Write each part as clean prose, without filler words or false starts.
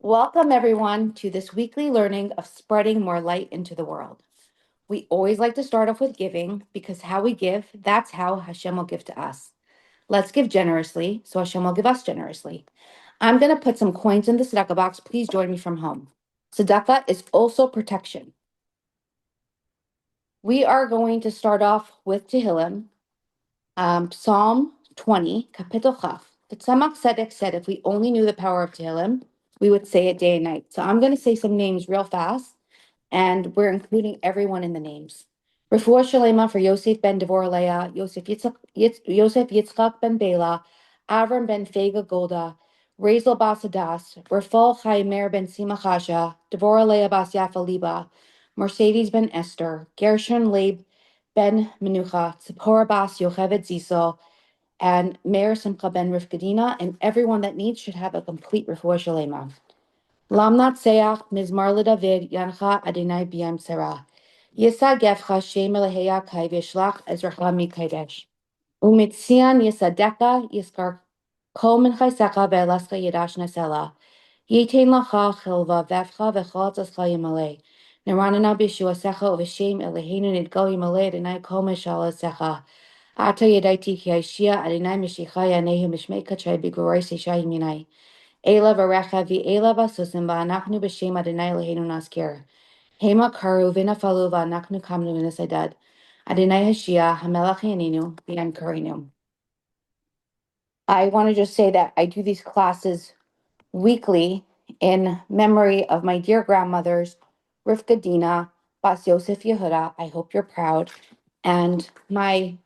Welcome, everyone, to this weekly learning of spreading more light into the world. We always like to start off with giving because how we give, that's how Hashem will give to us. Let's give generously so Hashem will give us generously. I'm going to put some coins in the tzedakah box. Please join me from home. Tzedakah is also protection. We are going to start off with Tehillim, Psalm 20, Kapitel Chaf. The Tzemach Tzedek said if we only knew the power of Tehillim, we would say it day and night. So I'm going to say some names real fast, and we're including everyone in the names. Refuah Shalema for Yosef ben Devor Leah, Yosef Yitzchak ben Bela, Avram ben Fega Golda, Razel bas Hadas, Rafal Chaimer ben Simachasha, Devor Leah bas Yafa Liba, Mercedes ben Esther, Gershon Leib ben Menucha, Tzipporah bas Yocheved Zisel, and Meir Simcha ben Rifkadina, and everyone that needs should have a complete Refuah Shalema. Lam Natseach Mizmar LeDavid Yancha Adonai B'Yam Sarah. Yisa Gefcha Shem Eleheya Kai V'Shlach Ezracha Mikaidesh. Umitzian Yisadeka Yiskar Kol Minchaisecha Ve'Elaska Yedash Nesela. Yitain Lacha Chilva Vefcha V'Chol Tzascha Yimalei. Neranana B'Shuasecha V'Shem Eleheinu Nidgal Yimalei Adonai Kol Meshala Secha. Ata Yedaiti Ki Aishia Adonai Mishicha Yanehu Mishmei Kachay B'Gorai Seisha Yiminai. Ela varecha v'ela v'susim v'anachnu b'shem Adonai Eloheinu naskir. Hema karu v'nafalu v'anachnu kamnu v'nesadad. Adonai Hashia hamelach yaninu v'yan karinu. I want to just say that I do these classes weekly in memory of my dear grandmothers, Rivka Dina, Bas Yosef Yehuda, I hope you're proud, and my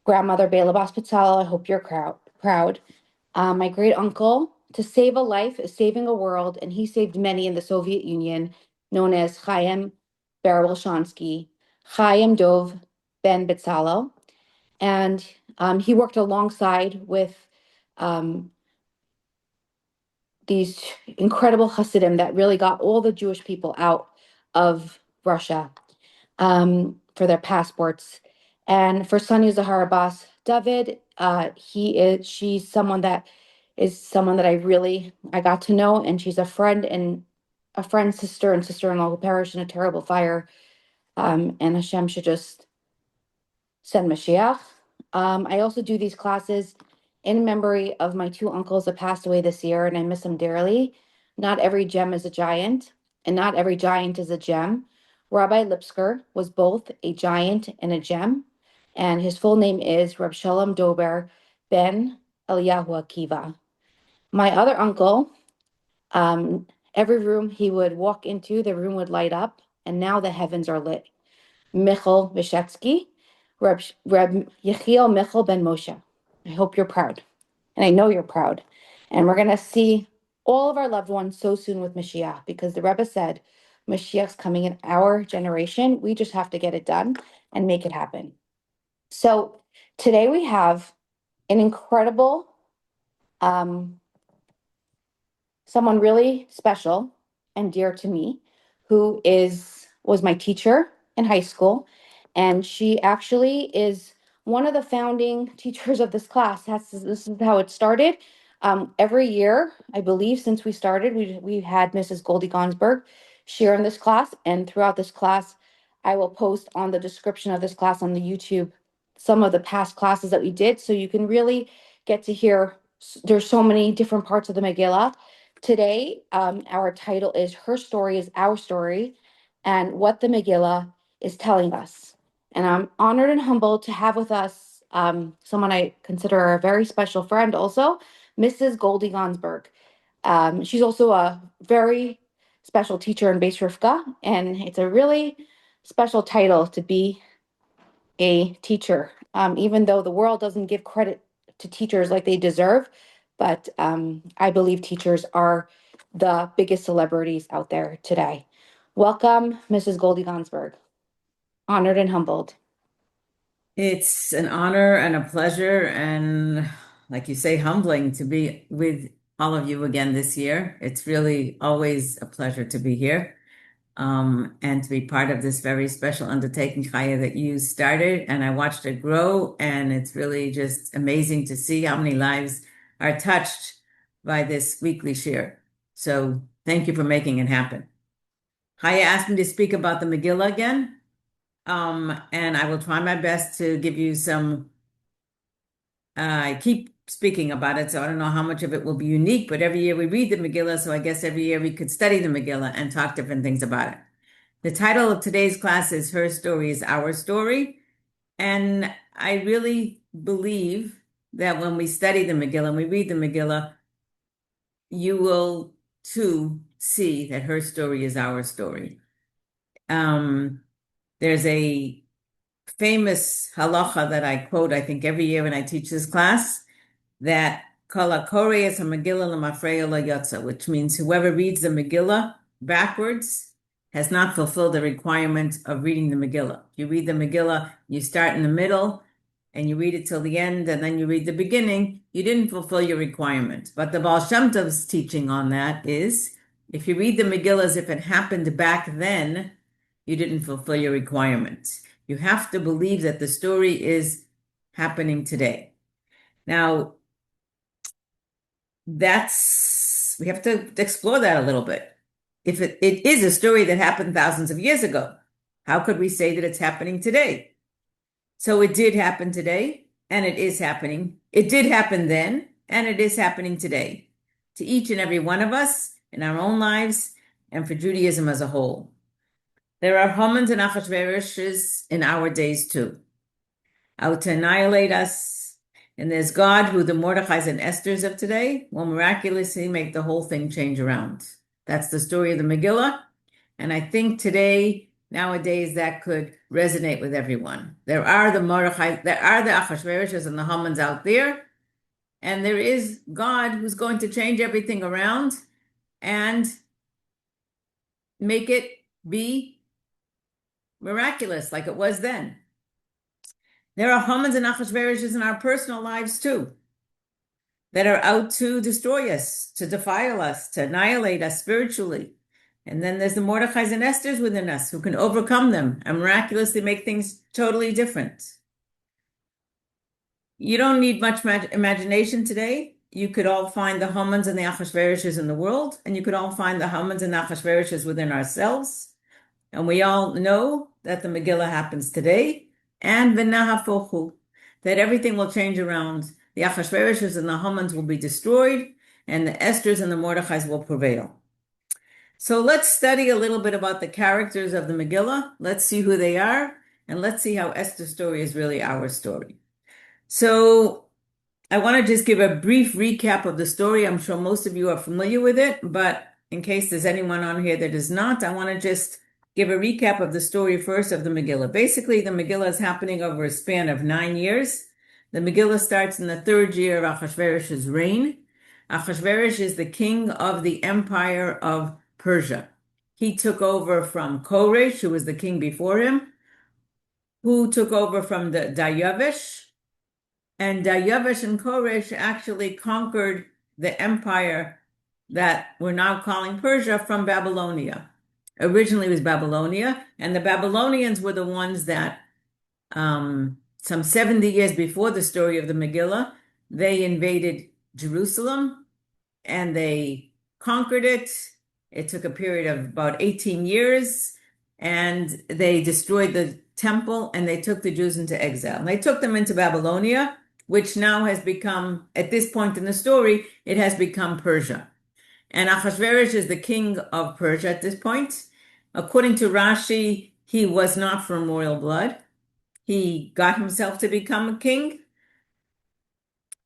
grandmother, Bela Bas Pitzal, I hope you're proud. My great uncle, to save a life is saving a world, and he saved many in the Soviet Union, known as Chaim Barabelshansky, Chaim Dov Ben Betzalel. And he worked alongside with these incredible Hasidim that really got all the Jewish people out of Russia for their passports. And for Sonia Zahara Bas David, she's someone that I got to know, and she's a friend and a friend's sister and sister-in-law who perished in a terrible fire. And Hashem should just send Mashiach. I also do these classes in memory of my two uncles that passed away this year, and I miss them dearly. Not every gem is a giant, and not every giant is a gem. Rabbi Lipsker was both a giant and a gem, and his full name is Reb Shalom Dober ben Eliyahu Akiva. My other uncle, every room he would walk into, the room would light up, and now the heavens are lit. Michal Vishetsky, Reb Yechiel Michal ben Moshe. I hope you're proud, and I know you're proud. And we're going to see all of our loved ones so soon with Mashiach, because the Rebbe said Mashiach's coming in our generation. We just have to get it done and make it happen. So today we have an incredible, someone really special and dear to me, who was my teacher in high school, and she actually is one of the founding teachers of this class. This is how it started. Every year, I believe, since we started, we've had Mrs. Goldie Gansbourg share in this class, and throughout this class, I will post on the description of this class on the YouTube some of the past classes that we did, so you can really get to hear. There's so many different parts of the Megillah. Today, our title is Her Story is Our Story, and what the Megillah is telling us. And I'm honored and humbled to have with us someone I consider a very special friend also, Mrs. Goldie Gansbourg. She's also a very special teacher in Beis Rivka, and it's a really special title to be a teacher, even though the world doesn't give credit to teachers like they deserve. But I believe teachers are the biggest celebrities out there today. Welcome, Mrs. Goldie Gansbourg. Honored and humbled. It's an honor and a pleasure, and like you say, humbling to be with all of you again this year. It's really always a pleasure to be here, and to be part of this very special undertaking, Chaya, that you started. And I watched it grow, and it's really just amazing to see how many lives are touched by this weekly share. So thank you for making it happen. Chaya asked me to speak about the Megillah again. And I will try my best to give you some, I keep speaking about it, so I don't know how much of it will be unique, but every year we read the Megillah, so I guess every year we could study the Megillah and talk different things about it. The title of today's class is Her Story is Our Story. And I really believe that when we study the Megillah and we read the Megillah, you will too see that her story is our story. There's a famous halacha that I quote, I think, every year when I teach this class, that kol hakoreh es ha-Megillah l'mafreya lo yotza, which means whoever reads the Megillah backwards has not fulfilled the requirement of reading the Megillah. If you read the Megillah, you start in the middle and you read it till the end, and then you read the beginning, you didn't fulfill your requirement. But the Baal Shem Tov's teaching on that is, if you read the Megillah as if it happened back then, you didn't fulfill your requirements. You have to believe that the story is happening today. Now, we have to explore that a little bit. If it is a story that happened thousands of years ago, how could we say that it's happening today? So it did happen today, and it is happening. It did happen then, and it is happening today, to each and every one of us in our own lives and for Judaism as a whole. There are Hamans and Achashverosh's in our days too, out to annihilate us. And there's God, who the Mordechais and Esthers of today will miraculously make the whole thing change around. That's the story of the Megillah. And I think today, nowadays, that could resonate with everyone. There are the Mordechais, there are the Achashverosh's and the Hamans out there. And there is God who's going to change everything around and make it be miraculous like it was then. There are Hamans and Achashverosh's in our personal lives too, that are out to destroy us, to defile us, to annihilate us spiritually. And then there's the Mordechais and Esthers within us who can overcome them and miraculously make things totally different. You don't need much imagination today. You could all find the Hamans and the Achashverosh's in the world, and you could all find the Hamans and Achashverosh's within ourselves. And we all know that the Megillah happens today, and v'nahafochu, that everything will change around. The Achashverosh's and the Hamans will be destroyed, and the Esthers and the Mordechais will prevail. So let's study a little bit about the characters of the Megillah. Let's see who they are, and let's see how Esther's story is really our story. So I want to just give a brief recap of the story. I'm sure most of you are familiar with it, but in case there's anyone on here that is not, I want to just give a recap of the story first of the Megillah. Basically, the Megillah is happening over a span of 9 years. The Megillah starts in the 3rd year of Achashverosh's reign. Achashverosh is the king of the empire of Persia. He took over from Koresh, who was the king before him, who took over from the Daryavish. And Daryavish and Koresh actually conquered the empire that we're now calling Persia from Babylonia. Originally it was Babylonia, and the Babylonians were the ones that, some 70 years before the story of the Megillah, they invaded Jerusalem and they conquered it. It took a period of about 18 years, and they destroyed the temple and they took the Jews into exile. And they took them into Babylonia, which now has become, at this point in the story, it has become Persia. And Achashverosh is the king of Persia at this point. According to Rashi, he was not from royal blood. He got himself to become a king.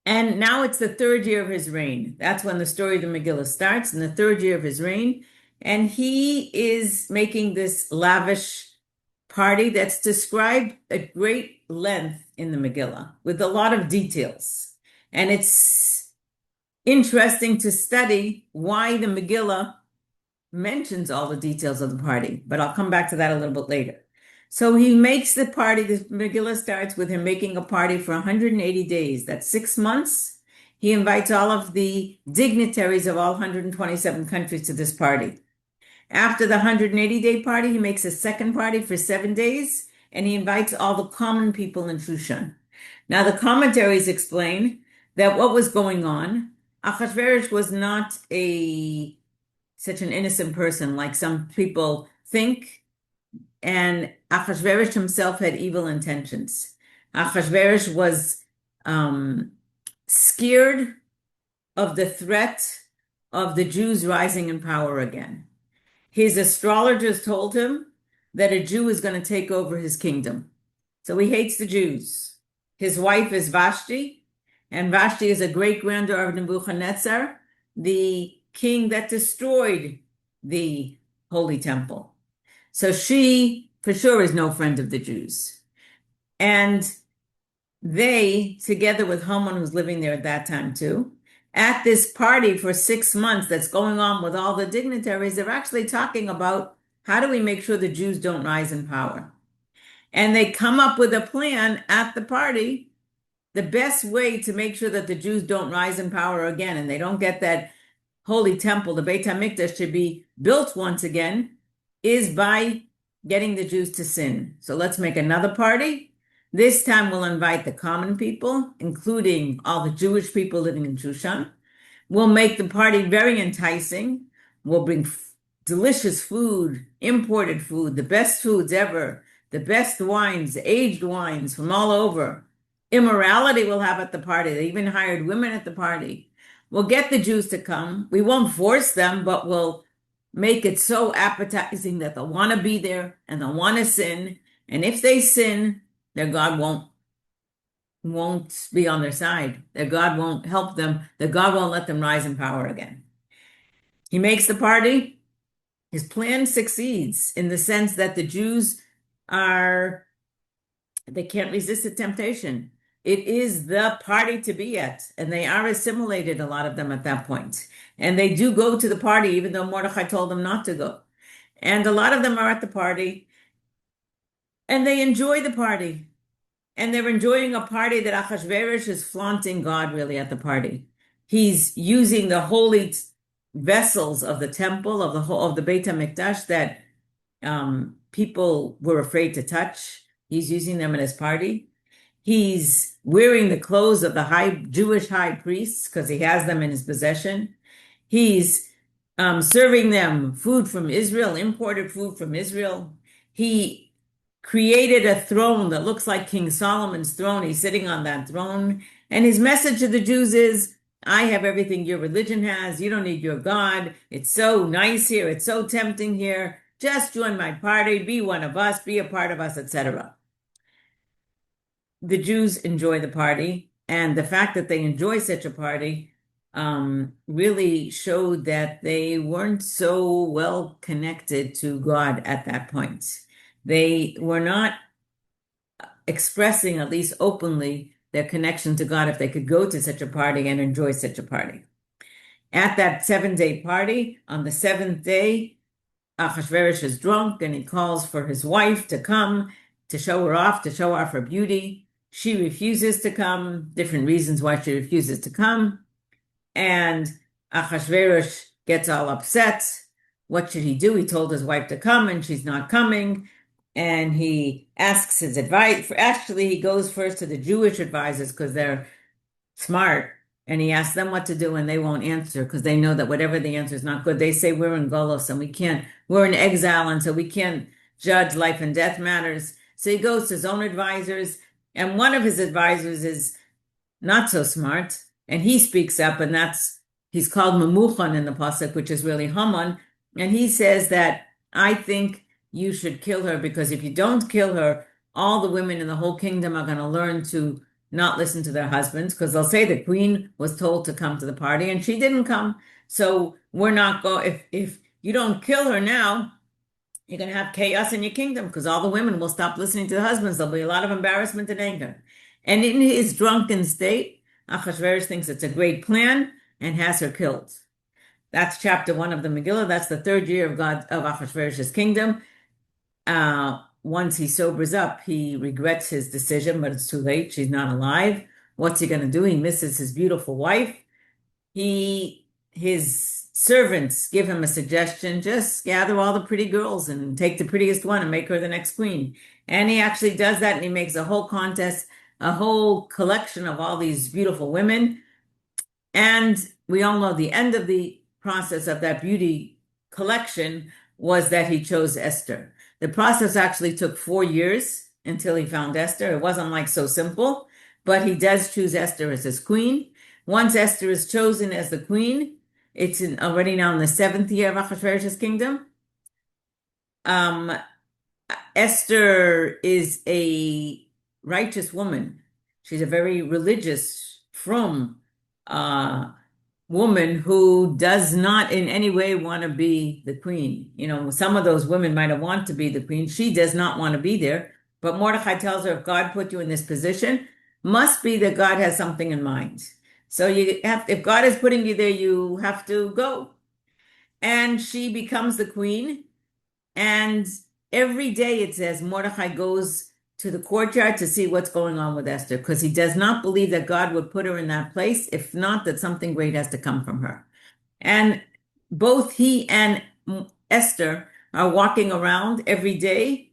And now it's the 3rd year of his reign. That's when the story of the Megillah starts, in the 3rd year of his reign. And he is making this lavish party that's described at great length in the Megillah with a lot of details. And it's interesting to study why the Megillah mentions all the details of the party, but I'll come back to that a little bit later. So he makes the party, the Megillah starts with him making a party for 180 days. That's 6 months. He invites all of the dignitaries of all 127 countries to this party. After the 180-day party, he makes a second party for 7 days, and he invites all the common people in Shushan. Now, the commentaries explain that what was going on, Achashverosh was not a such an innocent person, like some people think. And Achashverosh himself had evil intentions. Achashverosh was scared of the threat of the Jews rising in power again. His astrologers told him that a Jew is going to take over his kingdom. So he hates the Jews. His wife is Vashti, and Vashti is a great granddaughter of Nebuchadnezzar, the king that destroyed the Holy Temple. So she, for sure, is no friend of the Jews. And they, together with Haman, who's living there at that time too, at this party for 6 months that's going on with all the dignitaries, they're actually talking about how do we make sure the Jews don't rise in power. And they come up with a plan at the party, the best way to make sure that the Jews don't rise in power again and they don't get that holy temple, the Beit HaMikdash, to be built once again, is by getting the Jews to sin. So let's make another party. This time we'll invite the common people, including all the Jewish people living in Shushan. We'll make the party very enticing. We'll bring delicious food, imported food, the best foods ever, the best wines, aged wines from all over. Immorality we'll have at the party. They even hired women at the party. We'll get the Jews to come. We won't force them, but we'll make it so appetizing that they'll want to be there and they'll want to sin. And if they sin, their God won't be on their side. Their God won't help them. Their God won't let them rise in power again. He makes the party. His plan succeeds in the sense that the Jews they can't resist the temptation. It is the party to be at, and they are assimilated, a lot of them at that point. And they do go to the party, even though Mordechai told them not to go. And a lot of them are at the party, and they enjoy the party. And they're enjoying a party that Achashverosh is flaunting God really at the party. He's using the holy vessels of the temple, of the Beit HaMikdash that people were afraid to touch. He's using them at his party. He's wearing the clothes of the Jewish high priests because he has them in his possession. He's serving them food from Israel, imported food from Israel. He created a throne that looks like King Solomon's throne. He's sitting on that throne. And his message to the Jews is, I have everything your religion has. You don't need your God. It's so nice here. It's so tempting here. Just join my party. Be one of us. Be a part of us, etc. The Jews enjoy the party. And the fact that they enjoy such a party really showed that they weren't so well connected to God at that point. They were not expressing, at least openly, their connection to God if they could go to such a party and enjoy such a party. At that 7-day party, on the 7th day, Achashverosh is drunk and he calls for his wife to come to show her off, to show off her beauty. She refuses to come, different reasons why she refuses to come. And Achashverosh gets all upset. What should he do? He told his wife to come and she's not coming. And he asks his advice. Actually, he goes first to the Jewish advisors because they're smart. And he asks them what to do and they won't answer because they know that whatever the answer is not good. They say we're in Golos and we're in exile and so we can't judge life and death matters. So he goes to his own advisors. And one of his advisors is not so smart. And he speaks up and he's called Memuchan in the Pasuk, which is really Haman. And he says that I think you should kill her because if you don't kill her, all the women in the whole kingdom are going to learn to not listen to their husbands because they'll say the queen was told to come to the party and she didn't come. So we're not going, if you don't kill her now, you're going to have chaos in your kingdom because all the women will stop listening to the husbands. There'll be a lot of embarrassment and anger. And in his drunken state, Achashverosh thinks it's a great plan and has her killed. That's chapter 1 of the Megillah. That's the 3rd year of Achashverosh's kingdom. Once he sobers up, he regrets his decision, but it's too late. She's not alive. What's he going to do? He misses his beautiful wife. His servants give him a suggestion, just gather all the pretty girls and take the prettiest one and make her the next queen. And he actually does that and he makes a whole contest, a whole collection of all these beautiful women. And we all know the end of the process of that beauty collection was that he chose Esther. The process actually took 4 years until he found Esther. It wasn't like so simple, but he does choose Esther as his queen. Once Esther is chosen as the queen, it's already now in the seventh year of Ahasuerus' kingdom. Um, Esther is a righteous woman. She's a very religious, from woman who does not in any way want to be the queen. You know, some of those women might have wanted to be the queen. She does not want to be there. But Mordecai tells her, if God put you in this position, must be that God has something in mind. So you have, if God is putting you there, you have to go. And she becomes the queen. And every day it says Mordecai goes to the courtyard to see what's going on with Esther because he does not believe that God would put her in that place. If not, that something great has to come from her. And both he and Esther are walking around every day,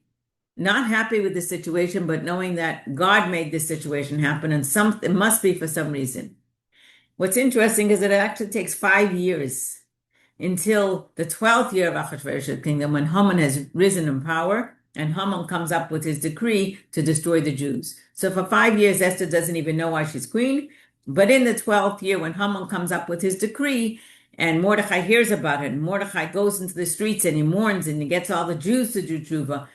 not happy with the situation, but knowing that God made this situation happen and it must be for some reason. What's interesting is that it actually takes 5 years until the 12th year of Ahasuerus' kingdom, when Haman has risen in power, and Haman comes up with his decree to destroy the Jews. So for 5 years, Esther doesn't even know why she's queen. But in the 12th year, when Haman comes up with his decree, and Mordecai hears about it, and Mordecai goes into the streets and he mourns and he gets all the Jews to do tshuva.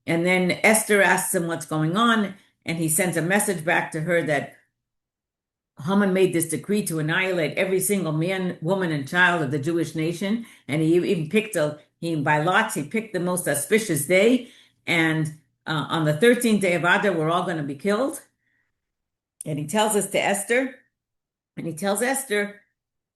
And then Esther asks him what's going on, and he sends a message back to her that Haman made this decree to annihilate every single man, woman, and child of the Jewish nation. And he even picked by lots, he picked the most auspicious day. And on the 13th day of Adar, we're all going to be killed. And he tells us to Esther, and he tells Esther,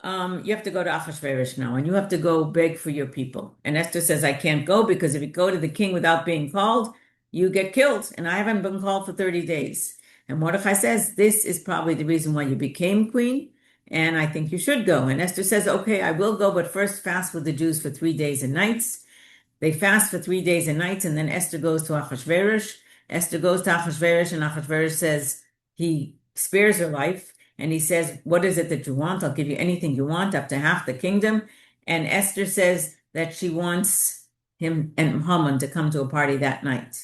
you have to go to Ahasuerus now, and you have to go beg for your people. And Esther says, I can't go because if you go to the king without being called, you get killed. And I haven't been called for 30 days. And Mordecai says, this is probably the reason why you became queen, and I think you should go. And Esther says, okay, I will go, but first fast with the Jews for 3 days and nights. They fast for 3 days and nights, and then Esther goes to Ahasuerus. Esther goes to Ahasuerus, and Ahasuerus says, he spares her life, and he says, what is it that you want? I'll give you anything you want, up to half the kingdom. And Esther says that she wants him and Haman to come to a party that night.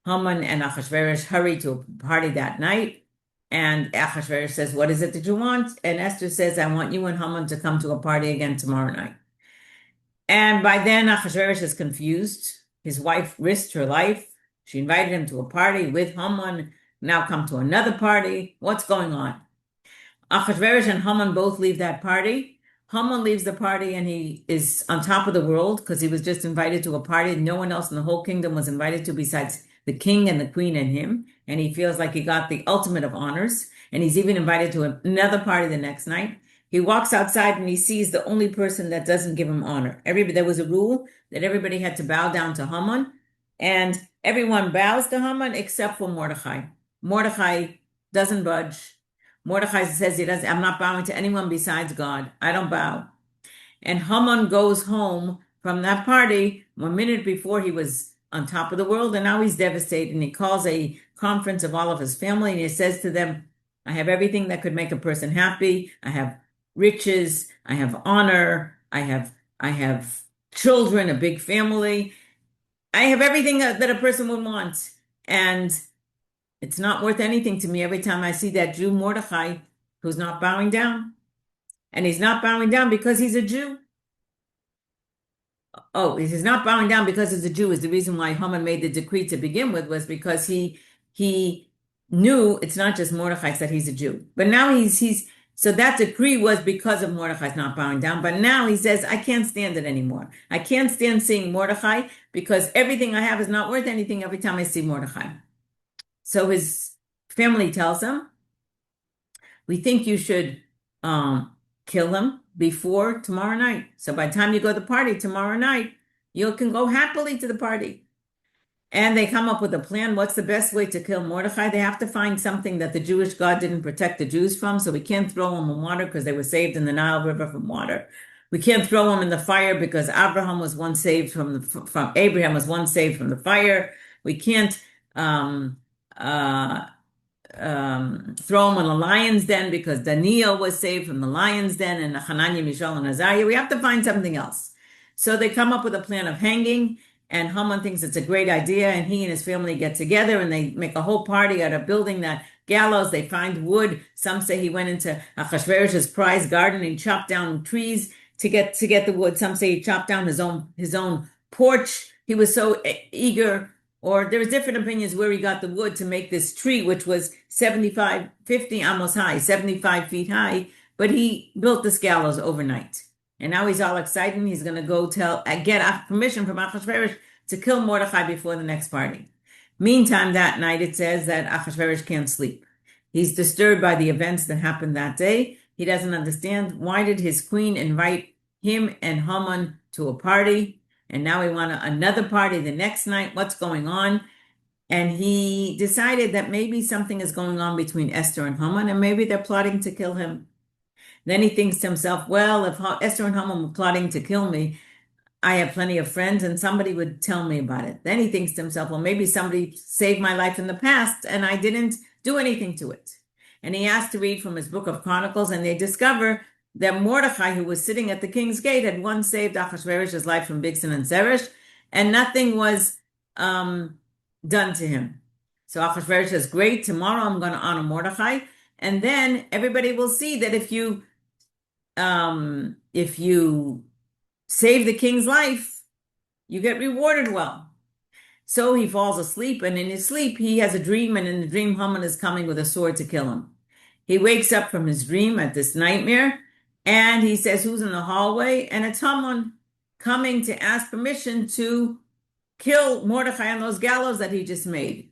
Haman and Ahasuerus hurry to a party that night. And Ahasuerus says, what is it that you want? And Esther says, I want you and Haman to come to a party again tomorrow night. And by then, Ahasuerus is confused. His wife risked her life. She invited him to a party with Haman, now come to another party. What's going on? Ahasuerus and Haman both leave that party. Haman leaves the party and he is on top of the world because he was just invited to a party no one else in the whole kingdom was invited to besides the king and the queen and him. And he feels like he got the ultimate of honors. And he's even invited to another party the next night. He walks outside and he sees the only person that doesn't give him honor. There was a rule that everybody had to bow down to Haman, and everyone bows to Haman except for Mordecai. Mordecai doesn't budge. Mordecai says I'm not bowing to anyone besides God. I don't bow. And Haman goes home from that party 1 minute before he was on top of the world, and now he's devastated. And he calls a conference of all of his family, and he says to them, I have everything that could make a person happy. I have riches, I have honor, I have children, a big family. I have everything that a person would want. And it's not worth anything to me every time I see that Jew Mordecai who's not bowing down. And he's not bowing down because he's a Jew. Oh, he's not bowing down because he's a Jew is the reason why Haman made the decree to begin with, was because he knew it's not just Mordecai that he's a Jew. But now so that decree was because of Mordecai's not bowing down. But now he says, I can't stand it anymore. I can't stand seeing Mordecai because everything I have is not worth anything every time I see Mordecai. So his family tells him, we think you should kill him before tomorrow night. So by the time you go to the party tomorrow night, you can go happily to the party. And they come up with a plan. What's the best way to kill Mordecai? They have to find something that the Jewish God didn't protect the Jews from. So we can't throw them in water because they were saved in the Nile River from water. We can't throw them in the fire because Abraham was once saved from Abraham was once saved from the fire. We can't throw them in the lion's den because Daniel was saved from the lion's den, and Hananiah, Mishael, and Azariah. We have to find something else. So they come up with a plan of hanging, and Haman thinks it's a great idea, and he and his family get together and they make a whole party out of building that gallows. They find wood. Some say he went into Achashverosh's prize garden and chopped down trees to get the wood. Some say he chopped down his own porch. He was so eager, or there's different opinions where he got the wood to make this tree, which was 75, 50 almost high, 75 feet high. But he built this gallows overnight. And now he's all excited. He's going to go get permission from Achashverosh to kill Mordechai before the next party. Meantime, that night it says that Achashverosh can't sleep. He's disturbed by the events that happened that day. He doesn't understand, why did his queen invite him and Haman to a party, and now he wants another party the next night? What's going on? And he decided that maybe something is going on between Esther and Haman, and maybe they're plotting to kill him. Then he thinks to himself, well, if Esther and Haman were plotting to kill me, I have plenty of friends and somebody would tell me about it. Then he thinks to himself, well, maybe somebody saved my life in the past and I didn't do anything to it. And he asked to read from his book of Chronicles, and they discover that Mordechai, who was sitting at the king's gate, had once saved Achashverosh's life from Bigsan and Zeresh, and nothing was done to him. So Achashverosh says, great, tomorrow I'm going to honor Mordechai, and then everybody will see that if you save the king's life, you get rewarded well. So he falls asleep, and in his sleep, he has a dream, and in the dream, Haman is coming with a sword to kill him. He wakes up from his dream at this nightmare, and he says, who's in the hallway? And it's Haman coming to ask permission to kill Mordechai on those gallows that he just made.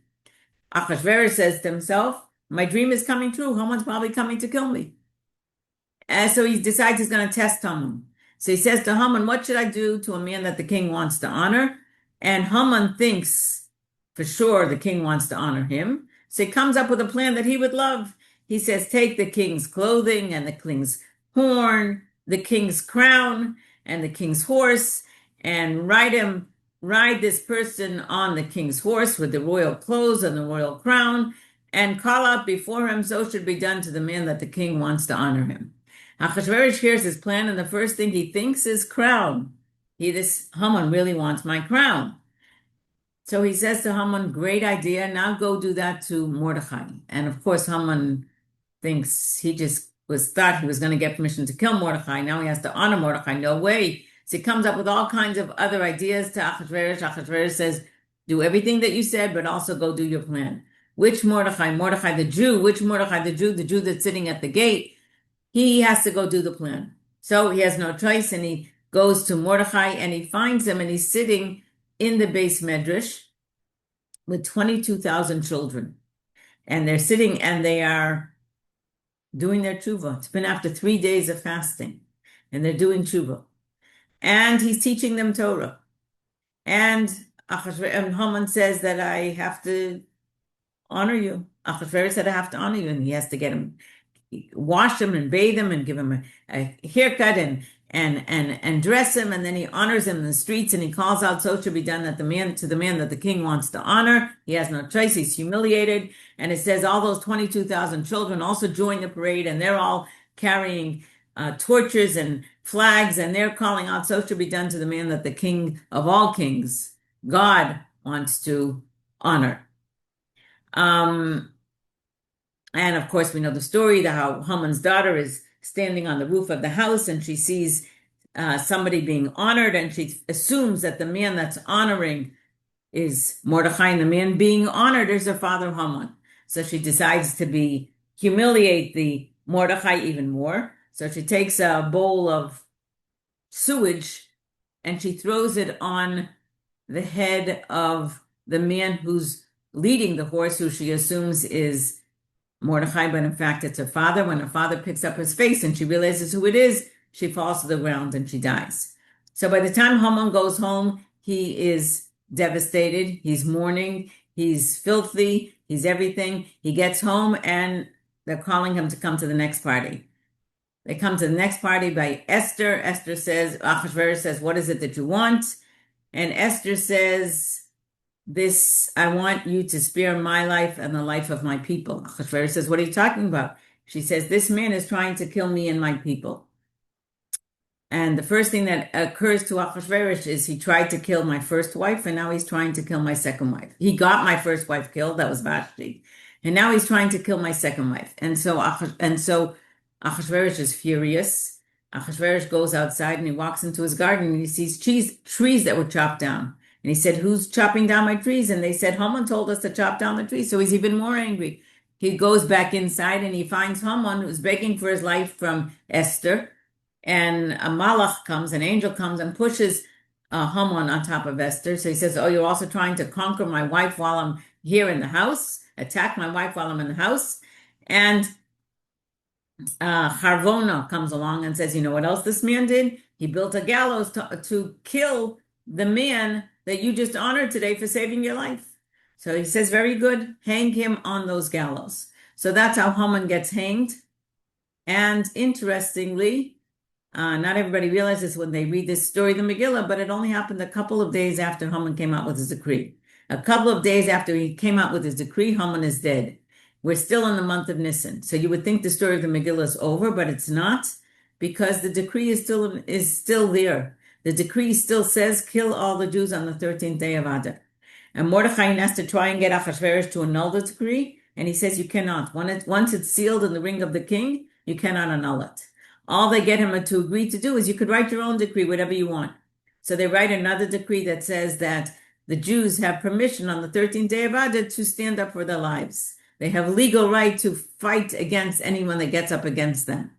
Achashverosh says to himself, my dream is coming true. Haman's probably coming to kill me. And so he decides he's going to test Haman. So he says to Haman, what should I do to a man that the king wants to honor? And Haman thinks for sure the king wants to honor him. So he comes up with a plan that he would love. He says, take the king's clothing and the king's horn, the king's crown and the king's horse, and ride this person on the king's horse with the royal clothes and the royal crown, and call out before him, so should be done to the man that the king wants to honor him. Achashverosh hears his plan, and the first thing he thinks is crown. This Haman really wants my crown. So he says to Haman, great idea, now go do that to Mordechai. And of course, Haman thinks thought he was going to get permission to kill Mordechai. Now he has to honor Mordechai. No way. So he comes up with all kinds of other ideas to Achashverosh. Achashverosh says, do everything that you said, but also go do your plan. Which Mordechai? Mordechai the Jew. Which Mordechai the Jew? The Jew that's sitting at the gate. He has to go do the plan. So he has no choice, and he goes to Mordechai, and he finds him, and he's sitting in the base medrash with 22,000 children. And they're sitting, and they are doing their tshuva. It's been after 3 days of fasting, and they're doing tshuva. And he's teaching them Torah. And Haman says that I have to honor you. Achashverosh said I have to honor you, and he has to get him, wash him and bathe him and give him a haircut and dress him, and then he honors him in the streets, and he calls out, so should be done to the man that the king wants to honor. He has no choice. He's humiliated. And it says all those 22,000 children also join the parade, and they're all carrying torches and flags, and they're calling out, so should be done to the man that the king of all kings, God, wants to honor. And of course, we know the story, how Haman's daughter is standing on the roof of the house, and she sees somebody being honored, and she assumes that the man that's honoring is Mordechai, and the man being honored is her father Haman. So she decides to humiliate the Mordechai even more. So she takes a bowl of sewage and she throws it on the head of the man who's leading the horse, who she assumes is Mordechai, but in fact it's her father. When her father picks up his face and she realizes who it is, she falls to the ground and she dies. So by the time Haman goes home, he is devastated. He's mourning. He's filthy. He's everything. He gets home and they're calling him to come to the next party. They come to the next party by Esther. Esther says, Achashverosh says, what is it that you want? And Esther says, I want you to spare my life and the life of my people. Achashverosh says, what are you talking about? She says, this man is trying to kill me and my people. And the first thing that occurs to Achashverosh is he tried to kill my first wife, and now he's trying to kill my second wife. He got my first wife killed, that was Vashti, and now he's trying to kill my second wife. And so Achashverosh is furious. Achashverosh goes outside and he walks into his garden and he sees trees that were chopped down. And he said, "Who's chopping down my trees?" And they said, "Haman told us to chop down the trees." So he's even more angry. He goes back inside and he finds Haman, who's begging for his life from Esther. And a malach comes, an angel comes and pushes Haman on top of Esther. So he says, "Oh, you're also trying to conquer my wife while I'm here in the house, attack my wife while I'm in the house." And Harvona comes along and says, "You know what else this man did? He built a gallows to kill the man that you just honored today for saving your life." So he says, "Very good, hang him on those gallows." So that's how Haman gets hanged. And interestingly, not everybody realizes when they read this story, the Megillah, but it only happened a couple of days after Haman came out with his decree. A couple of days after he came out with his decree, Haman is dead. We're still in the month of Nisan. So you would think the story of the Megillah is over, but it's not, because the decree is still there. The decree still says, kill all the Jews on the 13th day of Adar. And Mordechai has to try and get Achashverosh to annul the decree, and he says you cannot. Once it's sealed in the ring of the king, you cannot annul it. All they get him to agree to do is you could write your own decree, whatever you want. So they write another decree that says that the Jews have permission on the 13th day of Adar to stand up for their lives. They have legal right to fight against anyone that gets up against them.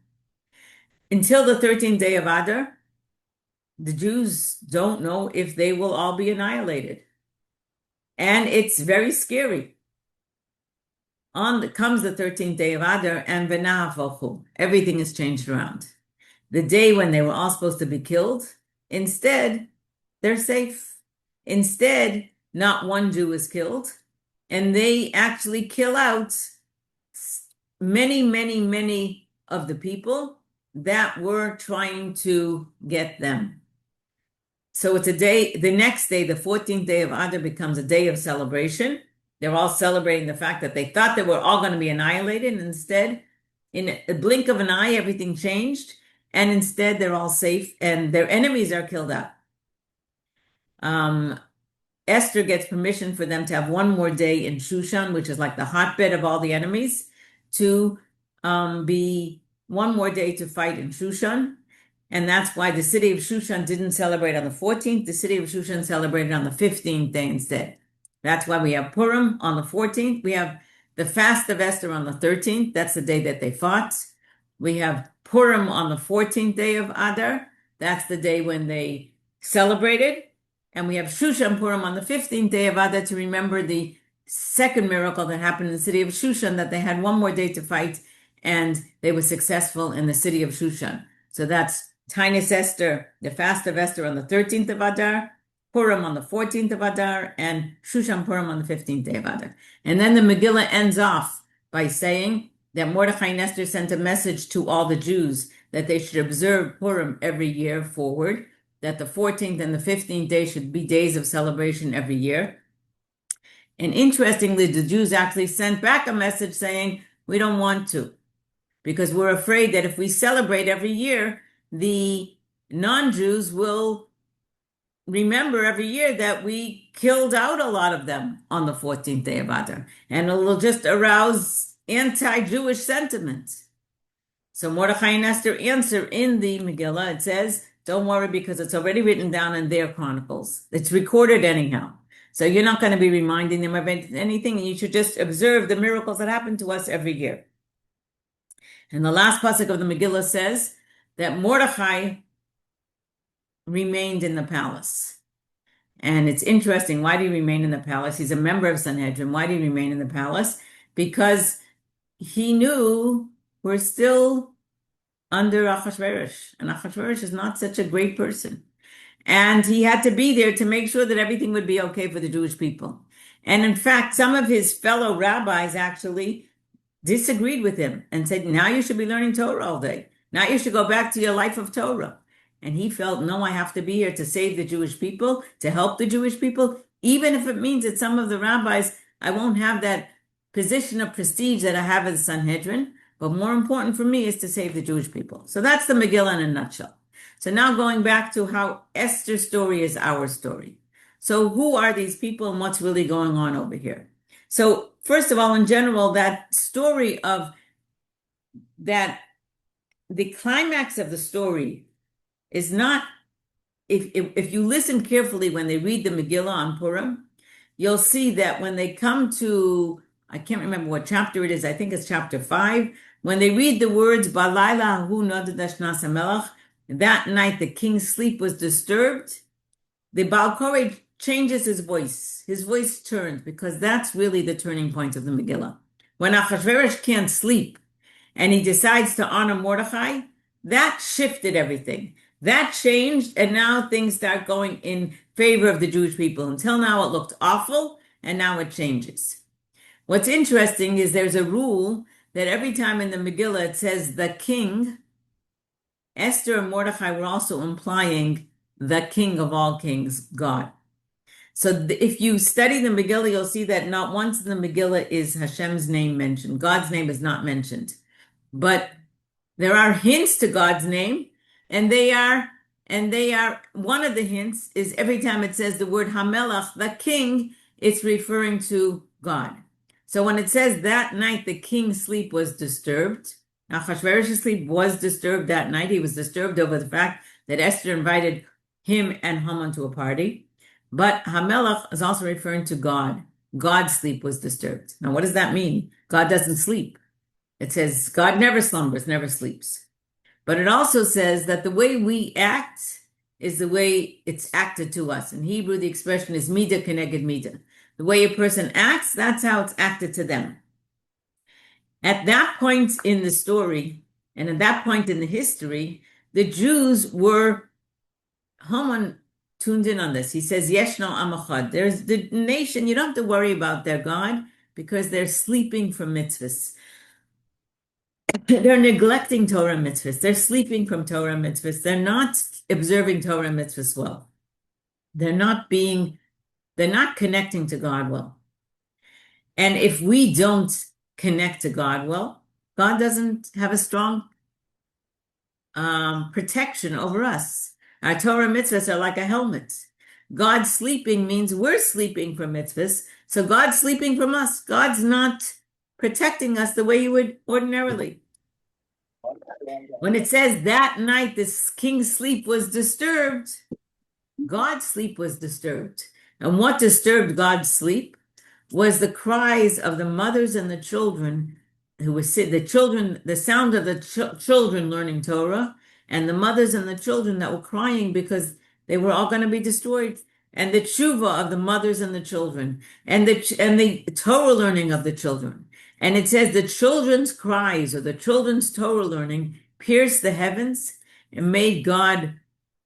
Until the 13th day of Adar, the Jews don't know if they will all be annihilated. And it's very scary. Comes the 13th day of Adar, and v'na'avochu. Everything is changed around. The day when they were all supposed to be killed, instead, they're safe. Instead, not one Jew is killed, and they actually kill out many, many, many of the people that were trying to get them. So it's a day, the next day, the 14th day of Adar, becomes a day of celebration. They're all celebrating the fact that they thought they were all going to be annihilated. And instead, in a blink of an eye, everything changed. And instead, they're all safe and their enemies are killed out. Esther gets permission for them to have one more day in Shushan, which is like the hotbed of all the enemies, to be one more day to fight in Shushan. And that's why the city of Shushan didn't celebrate on the 14th. The city of Shushan celebrated on the 15th day instead. That's why we have Purim on the 14th. We have the fast of Esther on the 13th. That's the day that they fought. We have Purim on the 14th day of Adar. That's the day when they celebrated. And we have Shushan Purim on the 15th day of Adar to remember the second miracle that happened in the city of Shushan, that they had one more day to fight and they were successful in the city of Shushan. So that's Taanis Esther, the fast of Esther on the 13th of Adar, Purim on the 14th of Adar, and Shushan Purim on the 15th day of Adar. And then the Megillah ends off by saying that Mordechai and Esther sent a message to all the Jews that they should observe Purim every year forward, that the 14th and the 15th day should be days of celebration every year. And interestingly, the Jews actually sent back a message saying, we don't want to, because we're afraid that if we celebrate every year, the non-Jews will remember every year that we killed out a lot of them on the 14th day of Adar, and it'll just arouse anti-Jewish sentiment. So Mordechai and Esther answer in the Megillah. It says, don't worry, because it's already written down in their chronicles. It's recorded anyhow. So you're not going to be reminding them of anything, and you should just observe the miracles that happen to us every year. And the last pasuk of the Megillah says that Mordechai remained in the palace. And it's interesting. Why did he remain in the palace? He's a member of Sanhedrin. Why did he remain in the palace? Because he knew we're still under Achashverosh, and Achashverosh is not such a great person. And he had to be there to make sure that everything would be okay for the Jewish people. And in fact, some of his fellow rabbis actually disagreed with him and said, now you should be learning Torah all day. Now you should go back to your life of Torah. And he felt, no, I have to be here to save the Jewish people, to help the Jewish people, even if it means that some of the rabbis, I won't have that position of prestige that I have as Sanhedrin, but more important for me is to save the Jewish people. So that's the Megillah in a nutshell. So now going back to how Esther's story is our story. So who are these people and what's really going on over here? So first of all, in general, that story of that the climax of the story is not, if you listen carefully when they read the Megillah on Purim, you'll see that when they come to, I can't remember what chapter it is, I think it's chapter 5, when they read the words, Balayla hu nodadash nasa melech, that night the king's sleep was disturbed, the Baal Koreh changes his voice. His voice turns, because that's really the turning point of the Megillah. When Achashverosh can't sleep and he decides to honor Mordechai, that shifted everything. That changed, and now things start going in favor of the Jewish people. Until now, it looked awful, and now it changes. What's interesting is there's a rule that every time in the Megillah it says the king, Esther and Mordechai were also implying the king of all kings, God. So if you study the Megillah, you'll see that not once in the Megillah is Hashem's name mentioned. God's name is not mentioned. But there are hints to God's name, and they are one of the hints is every time it says the word Hamelach, the king, it's referring to God. So when it says that night the king's sleep was disturbed, Achashverosh's sleep was disturbed that night. He was disturbed over the fact that Esther invited him and Haman to a party. But Hamelach is also referring to God. God's sleep was disturbed. Now, what does that mean? God doesn't sleep. It says God never slumbers, never sleeps. But it also says that the way we act is the way it's acted to us. In Hebrew, the expression is midah keneged midah. The way a person acts, that's how it's acted to them. At that point in the story, and at that point in the history, the Jews were, Haman tuned in on this. He says, Yeshno Amachad. There's the nation, you don't have to worry about their God because they're sleeping from mitzvahs. They're neglecting Torah mitzvahs. They're sleeping from Torah mitzvahs. They're not observing Torah mitzvahs well. They're not connecting to God well. And if we don't connect to God well, God doesn't have a strong protection over us. Our Torah mitzvahs are like a helmet. God sleeping means we're sleeping from mitzvahs, so God's sleeping from us. God's not protecting us the way you would ordinarily. When it says that night this king's sleep was disturbed, God's sleep was disturbed. And what disturbed God's sleep was the cries of the mothers and the children who were the sound of the children learning Torah, and the mothers and the children that were crying because they were all going to be destroyed, and the tshuva of the mothers and the children, and the Torah learning of the children. And it says the children's cries or the children's Torah learning pierced the heavens and made God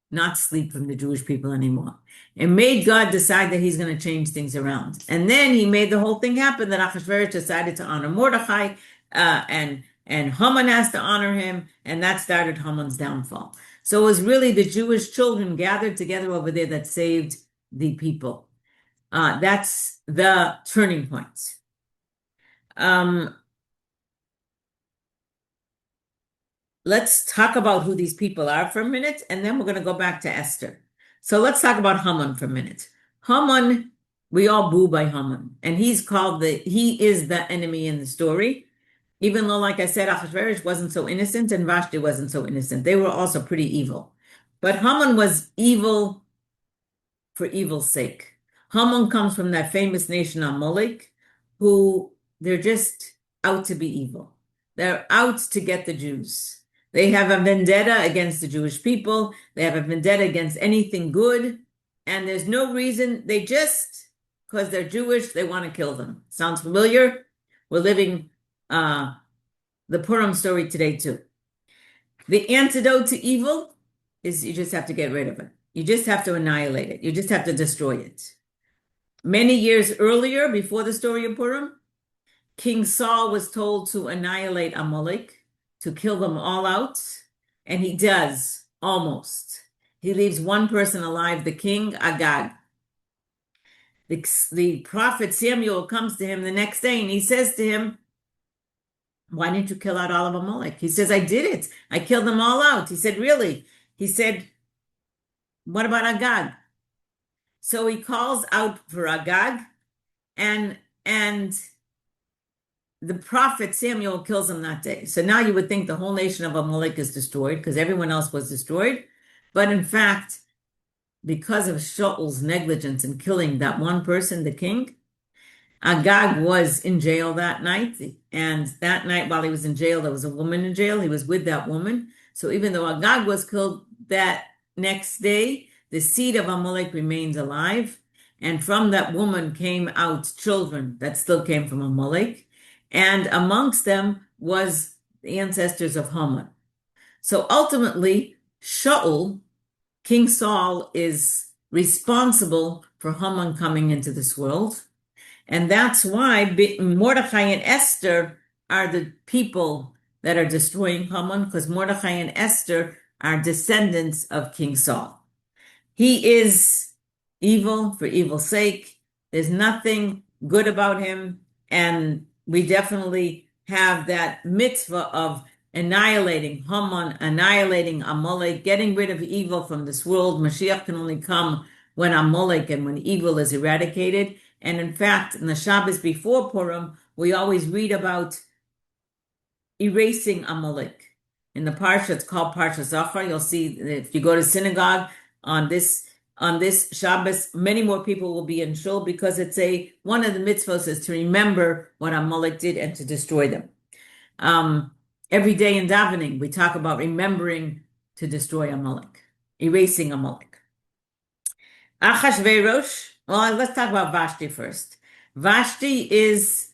not sleep from the Jewish people anymore. It made God decide that he's going to change things around. And then he made the whole thing happen that Achashverosh decided to honor Mordechai, and Haman has to honor him, and that started Haman's downfall. So it was really the Jewish children gathered together over there that saved the people. That's the turning point. Let's talk about who these people are for a minute, and then we're going to go back to Esther. So let's talk about Haman for a minute. Haman, we all boo by Haman, and he is the enemy in the story. Even though, like I said, Achashverosh wasn't so innocent and Vashti wasn't so innocent. They were also pretty evil. But Haman was evil for evil's sake. Haman comes from that famous nation Amalek, who they're just out to be evil. They're out to get the Jews. They have a vendetta against the Jewish people. They have a vendetta against anything good. And there's no reason. Because they're Jewish, they want to kill them. Sounds familiar? We're living the Purim story today too. The antidote to evil is you just have to get rid of it. You just have to annihilate it. You just have to destroy it. Many years earlier, before the story of Purim, King Saul was told to annihilate Amalek, to kill them all out, and he does, almost. He leaves one person alive, the king, Agag. The prophet Samuel comes to him the next day, and he says to him, why didn't you kill out all of Amalek? He says, I did it. I killed them all out. He said, really? He said, what about Agag? So he calls out for Agag, and and the prophet Samuel kills him that day. So now you would think the whole nation of Amalek is destroyed because everyone else was destroyed. But in fact, because of Shaul's negligence in killing that one person, the king, Agag was in jail that night. And that night, while he was in jail, there was a woman in jail. He was with that woman. So even though Agag was killed that next day, the seed of Amalek remained alive. And from that woman came out children that still came from Amalek. And amongst them was the ancestors of Haman. So ultimately, Shaul, King Saul, is responsible for Haman coming into this world. And that's why Mordechai and Esther are the people that are destroying Haman, because Mordechai and Esther are descendants of King Saul. He is evil for evil's sake. There's nothing good about him. And we definitely have that mitzvah of annihilating Haman, annihilating Amalek, getting rid of evil from this world. Mashiach can only come when Amalek and when evil is eradicated. And in fact, in the Shabbos before Purim, we always read about erasing Amalek. In the parsha, it's called Parsha Zachar. You'll see if you go to synagogue on this Shabbos, many more people will be in shul because it's one of the mitzvos is to remember what Amalek did and to destroy them. Every day in davening, we talk about remembering to destroy Amalek, erasing Amalek. Achashverosh. Well, let's talk about Vashti first. Vashti is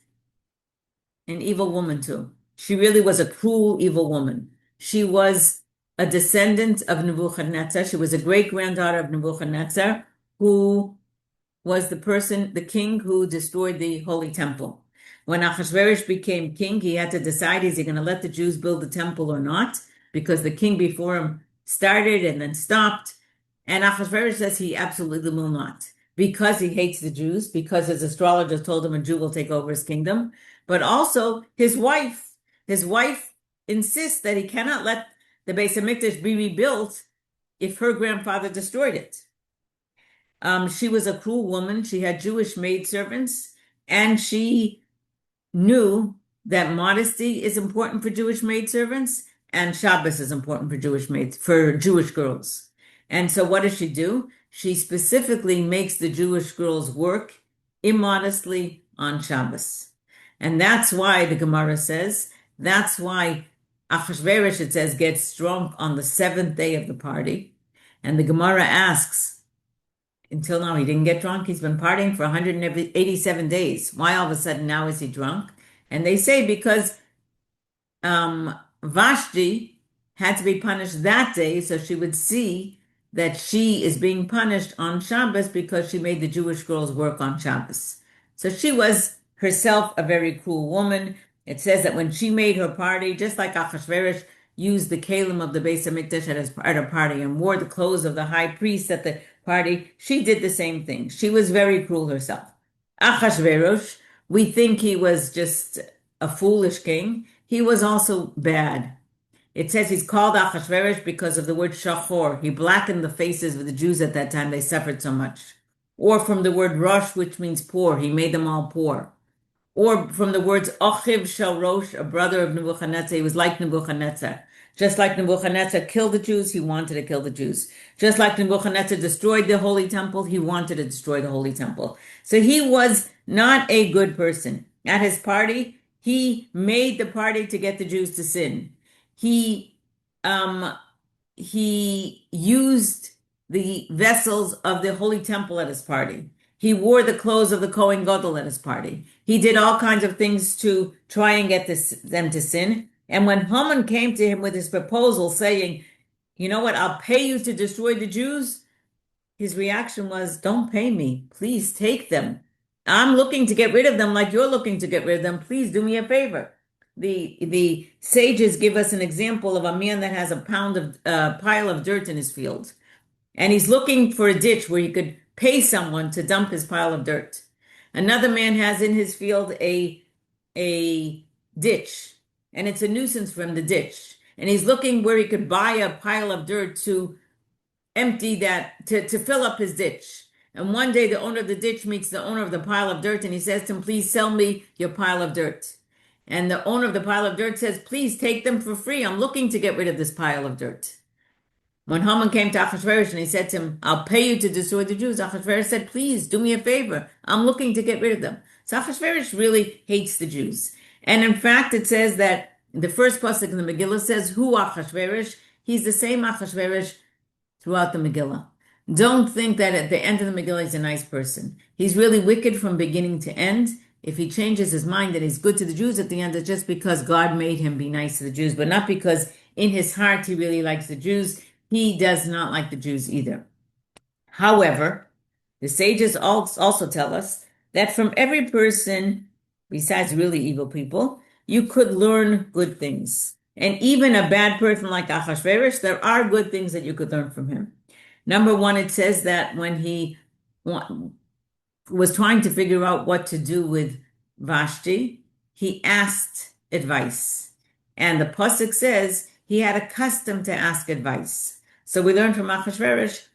an evil woman too. She really was a cruel, evil woman. She was a descendant of Nebuchadnezzar. She was a great-granddaughter of Nebuchadnezzar, who was the king who destroyed the Holy Temple. When Ahasuerus became king, he had to decide, is he going to let the Jews build the temple or not? Because the king before him started and then stopped. And Ahasuerus says he absolutely will not, because he hates the Jews, because his astrologer told him a Jew will take over his kingdom. But also his wife insists that he cannot let the Beis Hamikdash be rebuilt if her grandfather destroyed it. She was a cruel woman. She had Jewish maidservants, and she knew that modesty is important for Jewish maidservants, and Shabbos is important for Jewish girls. And so what does she do? She specifically makes the Jewish girls work immodestly on Shabbos. And that's why the Gemara says, that's why Achashverosh, it says, gets drunk on the seventh day of the party. And the Gemara asks, until now he didn't get drunk. He's been partying for 187 days. Why all of a sudden now is he drunk? And they say because Vashti had to be punished that day, so she would see that she is being punished on Shabbos because she made the Jewish girls work on Shabbos. So she was herself a very cruel woman. It says that when she made her party, just like Achashverosh used the kalim of the Beis Hamikdash at a party and wore the clothes of the high priest at the party, she did the same thing. She was very cruel herself. Achashverosh, we think he was just a foolish king. He was also bad. It says he's called Achashverosh because of the word shachor. He blackened the faces of the Jews at that time. They suffered so much. Or from the word rosh, which means poor. He made them all poor. Or from the words Ochiv Shel Rosh, a brother of Nebuchadnezzar. He was like Nebuchadnezzar. Just like Nebuchadnezzar killed the Jews, he wanted to kill the Jews. Just like Nebuchadnezzar destroyed the Holy Temple, he wanted to destroy the Holy Temple. So he was not a good person. At his party, he made the party to get the Jews to sin. He used the vessels of the Holy Temple at his party. He wore the clothes of the Kohen Gadol at his party. He did all kinds of things to try and get them to sin. And when Haman came to him with his proposal saying, you know what, I'll pay you to destroy the Jews, his reaction was, don't pay me. Please take them. I'm looking to get rid of them like you're looking to get rid of them. Please do me a favor. The sages give us an example of a man that has a pile of dirt in his field. And he's looking for a ditch where he could pay someone to dump his pile of dirt. Another man has in his field a ditch, and it's a nuisance for him, the ditch. and he's looking where he could buy a pile of dirt to empty that, to fill up his ditch. And one day the owner of the ditch meets the owner of the pile of dirt and he says to him, please sell me your pile of dirt. And the owner of the pile of dirt says, please take them for free. I'm looking to get rid of this pile of dirt. When Haman came to Achashverosh and he said to him, I'll pay you to destroy the Jews, Achashverosh said, please do me a favor. I'm looking to get rid of them. So Achashverosh really hates the Jews. And in fact, it says that the first pasuk in the Megillah says, Hu Achashverosh. He's the same Achashverosh throughout the Megillah. Don't think that at the end of the Megillah he's a nice person. He's really wicked from beginning to end. If he changes his mind that he's good to the Jews at the end, it's just because God made him be nice to the Jews, but not because in his heart he really likes the Jews. He does not like the Jews either. However, the sages also tell us that from every person, besides really evil people, you could learn good things. And even a bad person like Achashverosh, there are good things that you could learn from him. Number one, it says that when he was trying to figure out what to do with Vashti, he asked advice. And the pasuk says he had a custom to ask advice. So we learn from Achashverosh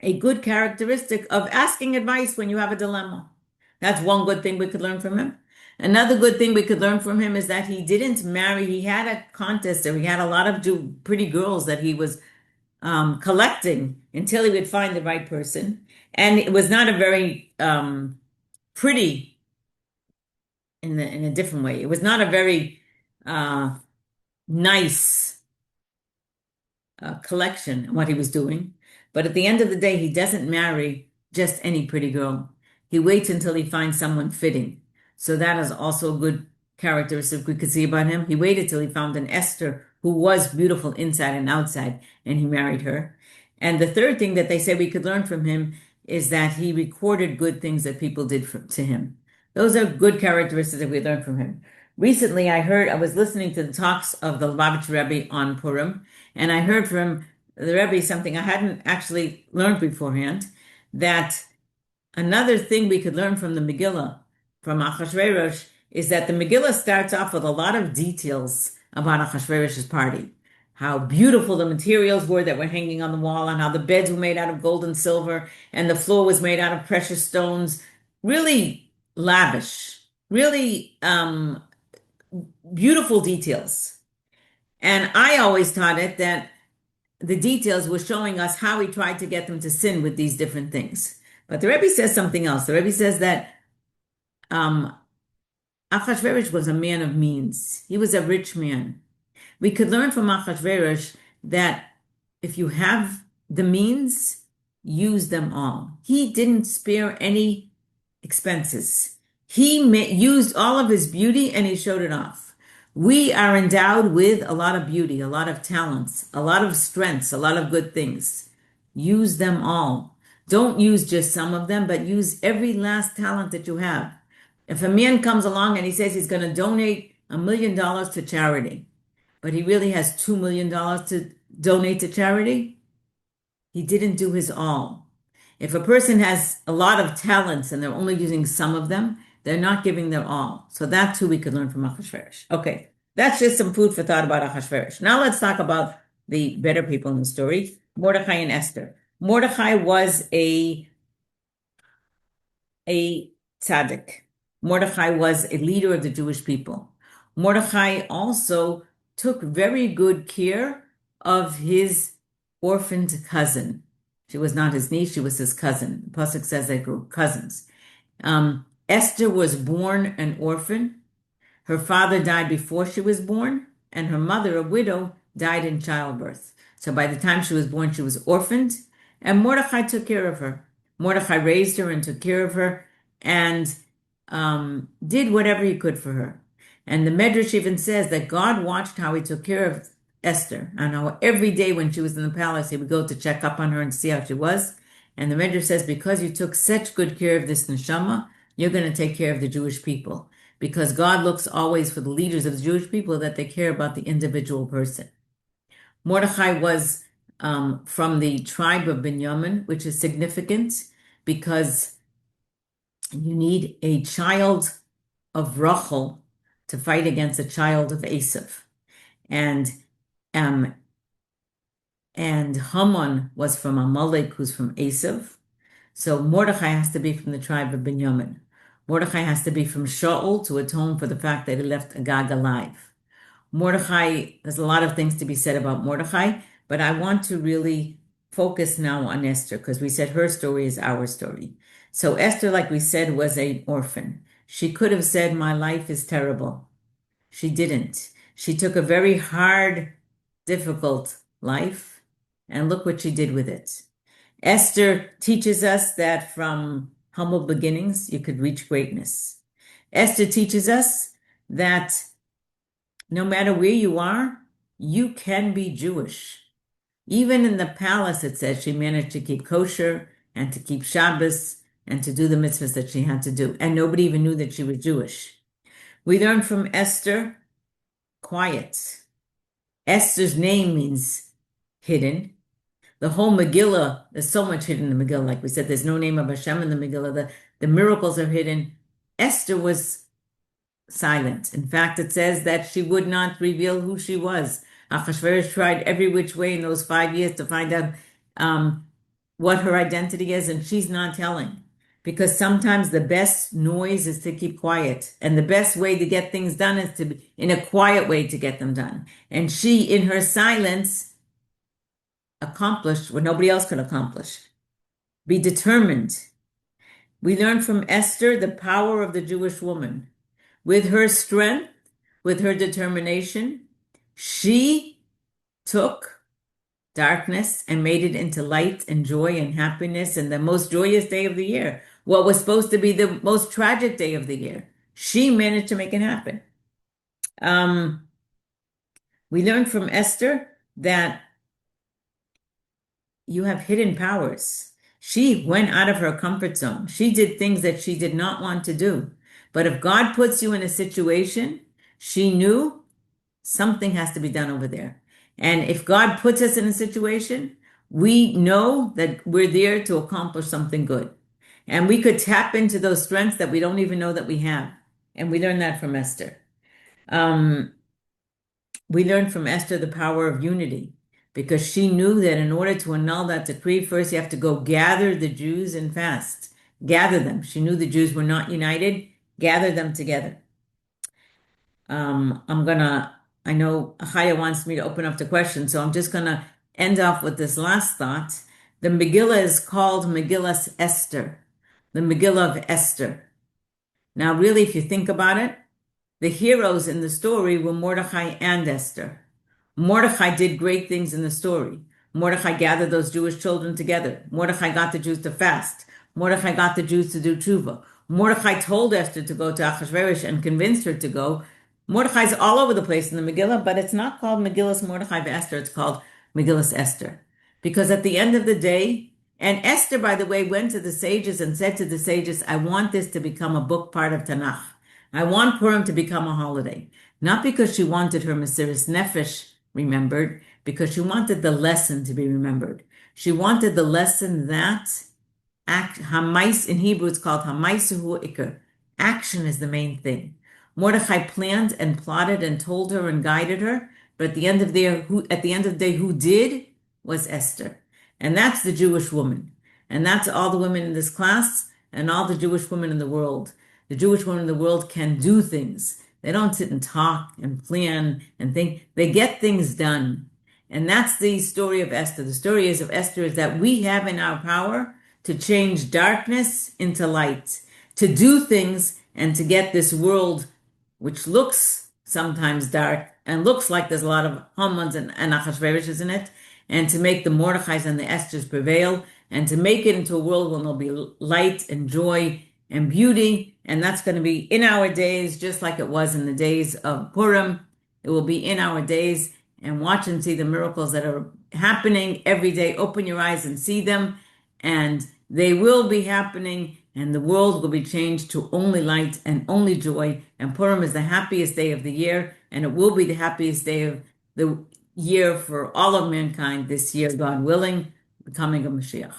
a good characteristic of asking advice when you have a dilemma. That's one good thing we could learn from him. Another good thing we could learn from him is that he didn't marry. He had a contest, or he had a lot of pretty girls that he was collecting until he would find the right person. And it was not a very pretty, in a different way. It was not a very nice collection, what he was doing. But at the end of the day, he doesn't marry just any pretty girl. He waits until he finds someone fitting. So that is also a good characteristic we could see about him. He waited till he found an Esther who was beautiful inside and outside, and he married her. And the third thing that they say we could learn from him is that he recorded good things that people did to him. Those are good characteristics that we learned from him. Recently, I was listening to the talks of the Lubavitch Rebbe on Purim, and I heard from the Rebbe something I hadn't actually learned beforehand, that another thing we could learn from the Megillah, from Achashverosh, is that the Megillah starts off with a lot of details about Achashverosh's party. How beautiful the materials were that were hanging on the wall, and how the beds were made out of gold and silver, and the floor was made out of precious stones. Really lavish, really beautiful details. And I always taught it that the details were showing us how he tried to get them to sin with these different things. But the Rebbe says something else. The Rebbe says that Achashverosh was a man of means. He was a rich man. We could learn from Achashverosh that if you have the means, use them all. He didn't spare any expenses. He used all of his beauty and he showed it off. We are endowed with a lot of beauty, a lot of talents, a lot of strengths, a lot of good things. Use them all. Don't use just some of them, but use every last talent that you have. If a man comes along and he says he's going to donate $1 million to charity, but he really has $2 million to donate to charity, he didn't do his all. If a person has a lot of talents and they're only using some of them, they're not giving their all. So that's who we could learn from Achashverosh. Okay, that's just some food for thought about Achashverosh. Now let's talk about the better people in the story, Mordechai and Esther. Mordechai was a tzaddik. Mordechai was a leader of the Jewish people. Mordechai also took very good care of his orphaned cousin. She was not his niece, she was his cousin. The pasuk says they were cousins. Esther was born an orphan. Her father died before she was born, and her mother, a widow, died in childbirth. So by the time she was born, she was orphaned, and Mordechai took care of her. Mordechai raised her and took care of her, and did whatever he could for her. And the Medrash even says that God watched how he took care of Esther, and how every day when she was in the palace, he would go to check up on her and see how she was. And the Medrash says, because you took such good care of this neshama, you're going to take care of the Jewish people. Because God looks always for the leaders of the Jewish people, that they care about the individual person. Mordechai was from the tribe of Binyamin, which is significant because you need a child of Rachel to fight against a child of Esav. and um, and Haman was from Amalek, who's from Esav. So Mordechai has to be from the tribe of Benjamin. Mordechai has to be from Shaul to atone for the fact that he left Agag alive. Mordechai, there's a lot of things to be said about Mordechai, but I want to really focus now on Esther because we said her story is our story. So Esther, like we said, was an orphan. She could have said, "My life is terrible." She didn't. She took a very hard, difficult life, and look what she did with it. Esther teaches us that from humble beginnings, you could reach greatness. Esther teaches us that no matter where you are, you can be Jewish. Even in the palace, it says she managed to keep kosher and to keep Shabbos and to do the mitzvahs that she had to do. And nobody even knew that she was Jewish. We learn from Esther, quiet. Esther's name means hidden. The whole Megillah, there's so much hidden in the Megillah. Like we said, there's no name of Hashem in the Megillah. The miracles are hidden. Esther was silent. In fact, it says that she would not reveal who she was. Achashverosh tried every which way in those 5 years to find out what her identity is, and she's not telling. Because sometimes the best noise is to keep quiet, and the best way to get things done is to be in a quiet way to get them done. And she, in her silence, accomplished what nobody else could accomplish. Be determined. We learn from Esther the power of the Jewish woman. With her strength, with her determination, she took darkness and made it into light and joy and happiness and the most joyous day of the year. What was supposed to be the most tragic day of the year. She managed to make it happen. We learned from Esther that you have hidden powers. She went out of her comfort zone. She did things that she did not want to do. But if God puts you in a situation, she knew something has to be done over there. And if God puts us in a situation, we know that we're there to accomplish something good. And we could tap into those strengths that we don't even know that we have. And we learned that from Esther. We learned from Esther the power of unity because she knew that in order to annul that decree, first you have to go gather the Jews and fast. Gather them. She knew the Jews were not united. Gather them together. I know Achaya wants me to open up the question, so I'm just gonna end off with this last thought. The Megillah is called Megilas Esther, the Megillah of Esther. Now, really, if you think about it, the heroes in the story were Mordechai and Esther. Mordechai did great things in the story. Mordechai gathered those Jewish children together. Mordechai got the Jews to fast. Mordechai got the Jews to do tshuva. Mordechai told Esther to go to Achashverosh and convinced her to go. Mordechai's all over the place in the Megillah, but it's not called Megillas Mordechai Esther. It's called Megillas Esther. Because at the end of the day, and Esther, by the way, went to the sages and said to the sages, I want this to become a book part of Tanakh. I want Purim to become a holiday. Not because she wanted her Mesiris Nefesh remembered, because she wanted the lesson to be remembered. She wanted the lesson that Hamais, in Hebrew it's called Hamaisuhu Iker. Action is the main thing. Mordechai planned and plotted and told her and guided her, but at the end of the day, who did was Esther. And that's the Jewish woman. And that's all the women in this class and all the Jewish women in the world. The Jewish women in the world can do things. They don't sit and talk and plan and think. They get things done. And that's the story of Esther. The story of Esther is that we have in our power to change darkness into light, to do things and to get this world, which looks sometimes dark and looks like there's a lot of Hamans and Achashverosh's in it, and to make the Mordechais and the Esthers prevail, and to make it into a world where there'll be light and joy and beauty. And that's going to be in our days, just like it was in the days of Purim. It will be in our days. And watch and see the miracles that are happening every day. Open your eyes and see them. And they will be happening. And the world will be changed to only light and only joy. And Purim is the happiest day of the year. And it will be the happiest day of the year for all of mankind this year, God willing, the coming of Mashiach.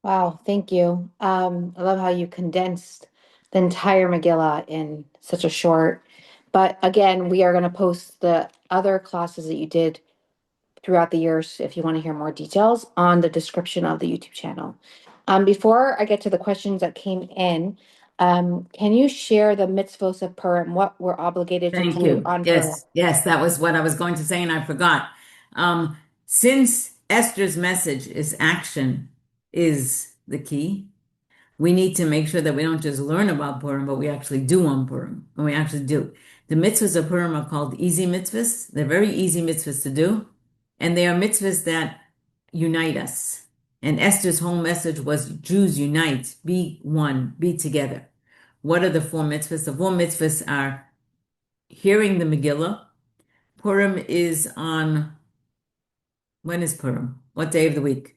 Wow, thank you. I love how you condensed the entire Megillah in such a short. But again, we are going to post the other classes that you did throughout the years if you want to hear more details on the description of the YouTube channel. Before I get to the questions that came in, can you share the mitzvos of Purim, what we're obligated to Thank do you. on Purim? Yes, that was what I was going to say, and I forgot. Since Esther's message is action is the key, we need to make sure that we don't just learn about Purim, but we actually do on Purim, and we actually do. The mitzvahs of Purim are called easy mitzvahs. They're very easy mitzvahs to do, and they are mitzvahs that unite us. And Esther's whole message was Jews unite, be one, be together. What are the four mitzvahs? The four mitzvahs are hearing the Megillah. Purim is on, when is Purim? What day of the week?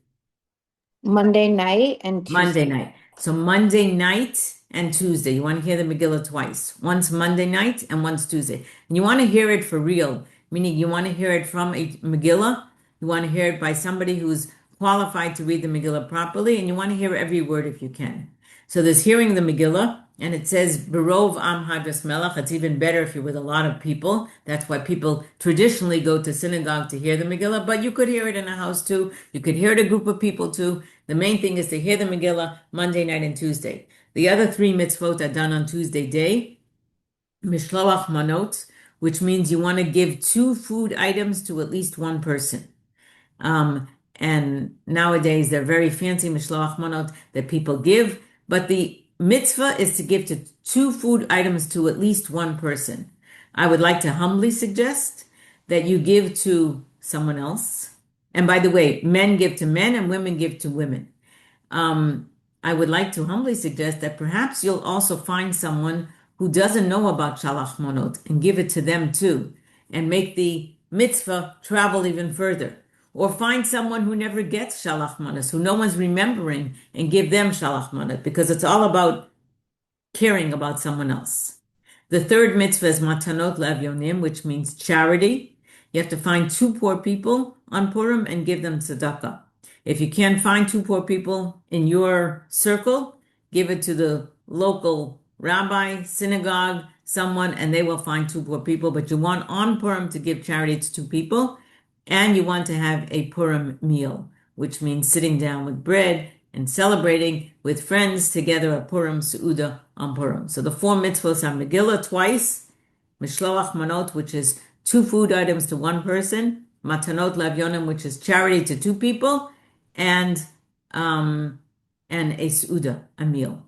Monday night and Monday Tuesday. night. So Monday night and Tuesday. You want to hear the Megillah twice. Once Monday night and once Tuesday. And you want to hear it for real, meaning you want to hear it from a Megillah. You want to hear it by somebody who's qualified to read the Megillah properly, and you want to hear every word if you can. So there's hearing the Megillah, and it says, Berov Am Hadras Melech. It's even better if you're with a lot of people. That's why people traditionally go to synagogue to hear the Megillah, but you could hear it in a house too. You could hear it a group of people too. The main thing is to hear the Megillah Monday night and Tuesday. The other three mitzvot are done on Tuesday day. Mishloach manot, which means you want to give two food items to at least one person. And nowadays they're very fancy mishloach manot that people give, but the mitzvah is to give to two food items to at least one person. I would like to humbly suggest that you give to someone else. And by the way, men give to men and women give to women. Um, I would like to humbly suggest that perhaps you'll also find someone who doesn't know about shalach monot and give it to them too, and make the mitzvah travel even further. Or find someone who never gets shalach monot, who no one's remembering, and give them shalach monot, because it's all about caring about someone else. The third mitzvah is matanot le'avyonim, which means charity. You have to find two poor people on Purim and give them tzedakah. If you can't find two poor people in your circle, give it to the local rabbi, synagogue, someone, and they will find two poor people. But you want on Purim to give charity to two people, and you want to have a Purim meal, which means sitting down with bread and celebrating with friends together at Purim Seuda on Purim. So the four mitzvahs are Megillah twice, Mishloach Manot, which is two food items to one person, Matanot Lavyonim, which is charity to two people, and um, and a Seuda, a meal.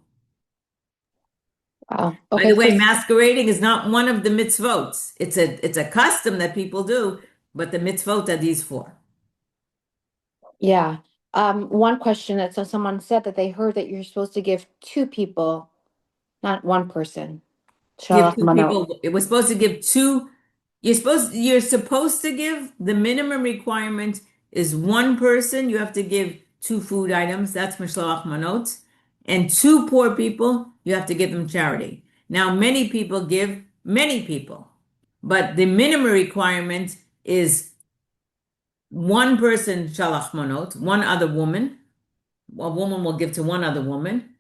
Wow. By the Okay, so way, masquerading is not one of the mitzvot. It's a custom that people do, but the mitzvot are these four. yeah. One question that so someone said that they heard that you're supposed to give two people, not one person. Give Shalach two manot. people. It was supposed to give two. You're supposed to give, the minimum requirement is one person. You have to give two food items. That's mishloach manot. And two poor people, you have to give them charity. Now, many people give many people, but the minimum requirement is one person shalach manot, one other woman. A woman will give to one other woman,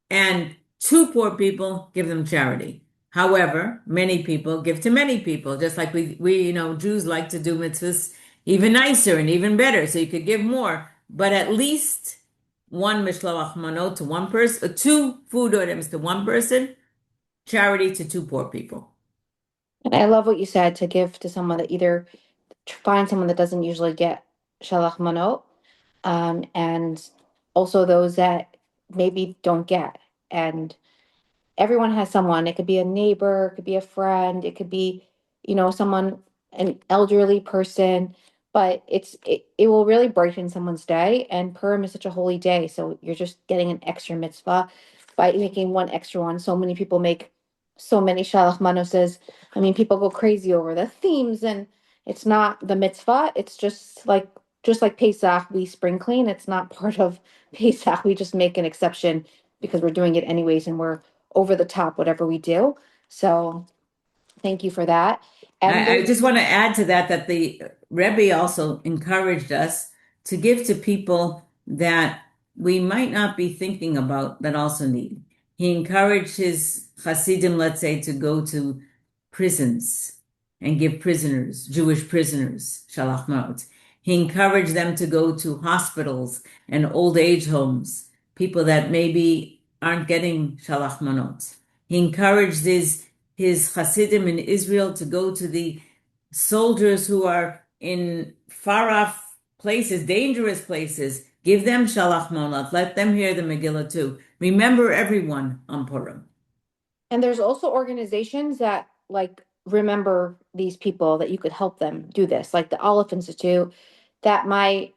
and two poor people give them charity. However, many people give to many people, just like we Jews like to do mitzvahs even nicer and even better, so you could give more, but at least one mishloach manot to one person, two food items to one person, charity to two poor people. And I love what you said to give to someone that either find someone that doesn't usually get shalach manot, and also those that maybe don't get. And everyone has someone. It could be a neighbor, it could be a friend, it could be, someone, an elderly person, but it will really brighten someone's day. And Purim is such a holy day, so you're just getting an extra mitzvah by making one extra one. So many people make so many shalach manoses. I mean, people go crazy over the themes, and it's not the mitzvah. It's just like Pesach, we spring clean. It's not part of Pesach. We just make an exception because we're doing it anyways, and we're over the top whatever we do. So thank you for that. And I there's just want to add to that the Rebbe also encouraged us to give to people that we might not be thinking about that also need. He encouraged his Hasidim, let's say, to go to prisons and give prisoners, Jewish prisoners, shalach manot. He encouraged them to go to hospitals and old age homes, people that maybe aren't getting shalach manot. He encouraged his Hasidim in Israel to go to the soldiers who are in far off places, dangerous places. Give them shalach manot. Let them hear the Megillah too. Remember everyone on Purim. And there's also organizations that like remember these people that you could help them do this, like the Olive Institute that my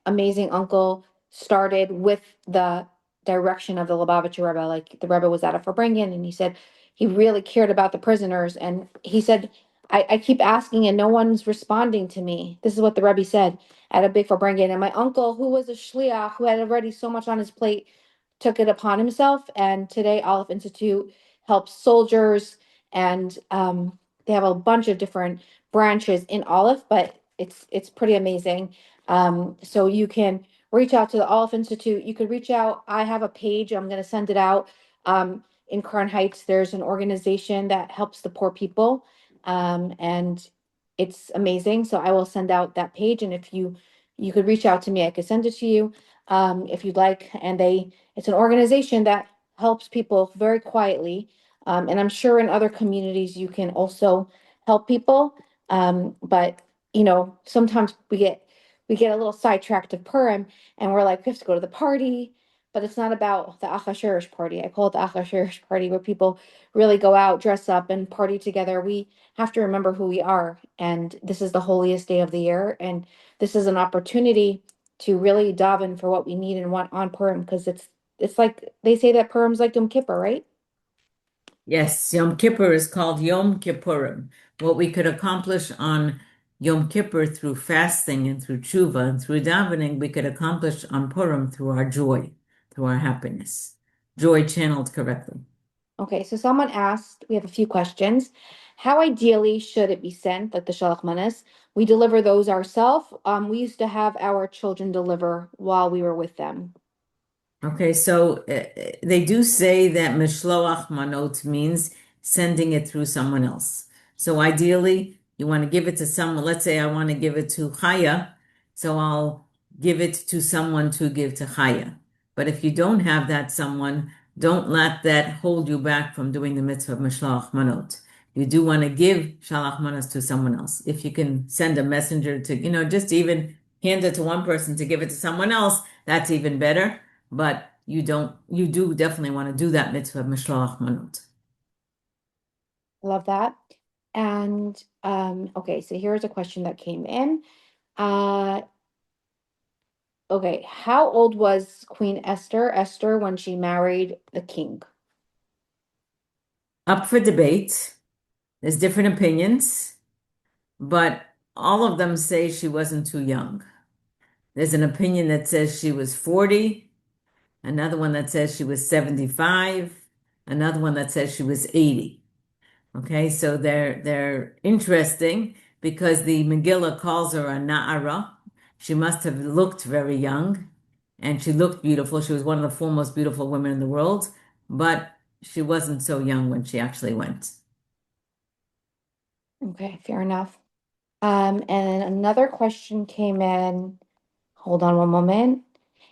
amazing uncle started with the direction of the Lubavitcher Rebbe. Like the Rebbe was at a Farbrengen and he said he really cared about the prisoners. And he said, I keep asking and no one's responding to me. This is what the Rebbe said at a big Farbrengen. And my uncle, who was a shliach, who had already so much on his plate, took it upon himself. And today, Olive Institute helps soldiers, and they have a bunch of different branches in Olive, but it's pretty amazing. So you can reach out to the Olive Institute. You could reach out. I have a page. I'm going to send it out. In Crown Heights, there's an organization that helps the poor people, and it's amazing. So I will send out that page, and if you could reach out to me, I could send it to you if you'd like. And it's an organization that helps people very quietly. And I'm sure in other communities you can also help people. But sometimes we get a little sidetracked of Purim and we're like, we have to go to the party, but it's not about the Achasherish party. I call it the Achasherish party where people really go out, dress up, and party together. We have to remember who we are, and this is the holiest day of the year, and this is an opportunity to really daven for what we need and want on Purim, because it's like they say that Purim's like Yom Kippur, right? Yes, Yom Kippur is called Yom Kippurim. What we could accomplish on Yom Kippur through fasting and through tshuva and through davening, we could accomplish on Purim through our joy, through our happiness. Joy channeled correctly. Okay, so someone asked, we have a few questions. How ideally should it be sent, like the Shalach Manas? We deliver those ourselves. We used to have our children deliver while we were with them. Okay, so they do say that mishloach manot means sending it through someone else. So ideally, you want to give it to someone. Let's say I want to give it to Chaya, so I'll give it to someone to give to Chaya. But if you don't have that someone, don't let that hold you back from doing the mitzvah of mishloach manot. You do want to give shalach manos to someone else. If you can send a messenger to, just even hand it to one person to give it to someone else, that's even better. But you do definitely want to do that mitzvah of mishloach manot. Love that. And okay, so here's a question that came in. Uh, okay, how old was Queen Esther when she married the king? Up for debate. There's different opinions, but all of them say she wasn't too young. There's an opinion that says she was 40, another one that says she was 75, another one that says she was 80. Okay, so they're interesting because the Megillah calls her a Na'ara. She must have looked very young, and she looked beautiful. She was one of the foremost beautiful women in the world, but she wasn't so young when she actually went. Okay, fair enough. And another question came in. Hold on one moment.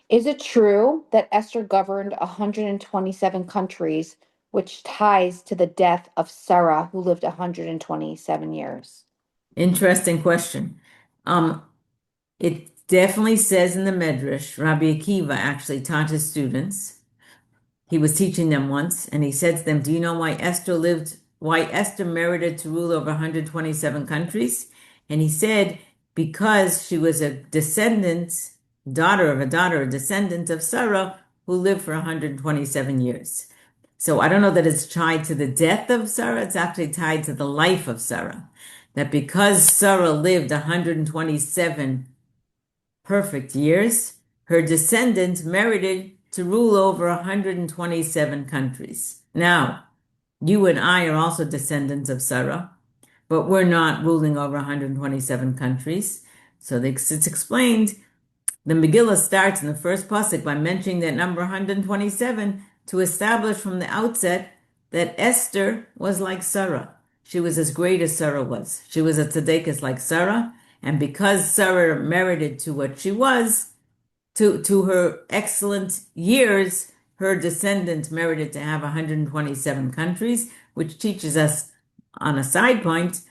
Is it true that Esther governed 127 countries, which ties to the death of Sarah, who lived 127 years? Interesting question. Um, it definitely says in the Medrash, Rabbi Akiva actually taught his students. He was teaching them once, and he said to them, "Do you know why Esther merited to rule over 127 countries?" And he said, because she was a a descendant of Sarah, who lived for 127 years. So I don't know that it's tied to the death of Sarah, it's actually tied to the life of Sarah. That because Sarah lived 127 perfect years, her descendants merited to rule over 127 countries. Now, you and I are also descendants of Sarah, but we're not ruling over 127 countries. So it's explained. The Megillah starts in the first pasuk by mentioning that number 127 to establish from the outset that Esther was like Sarah. she was as great as Sarah was. She was a tzaddikus like Sarah, and because Sarah merited to what she was, to her excellent years, her descendant merited to have 127 countries, which teaches us, on a side point,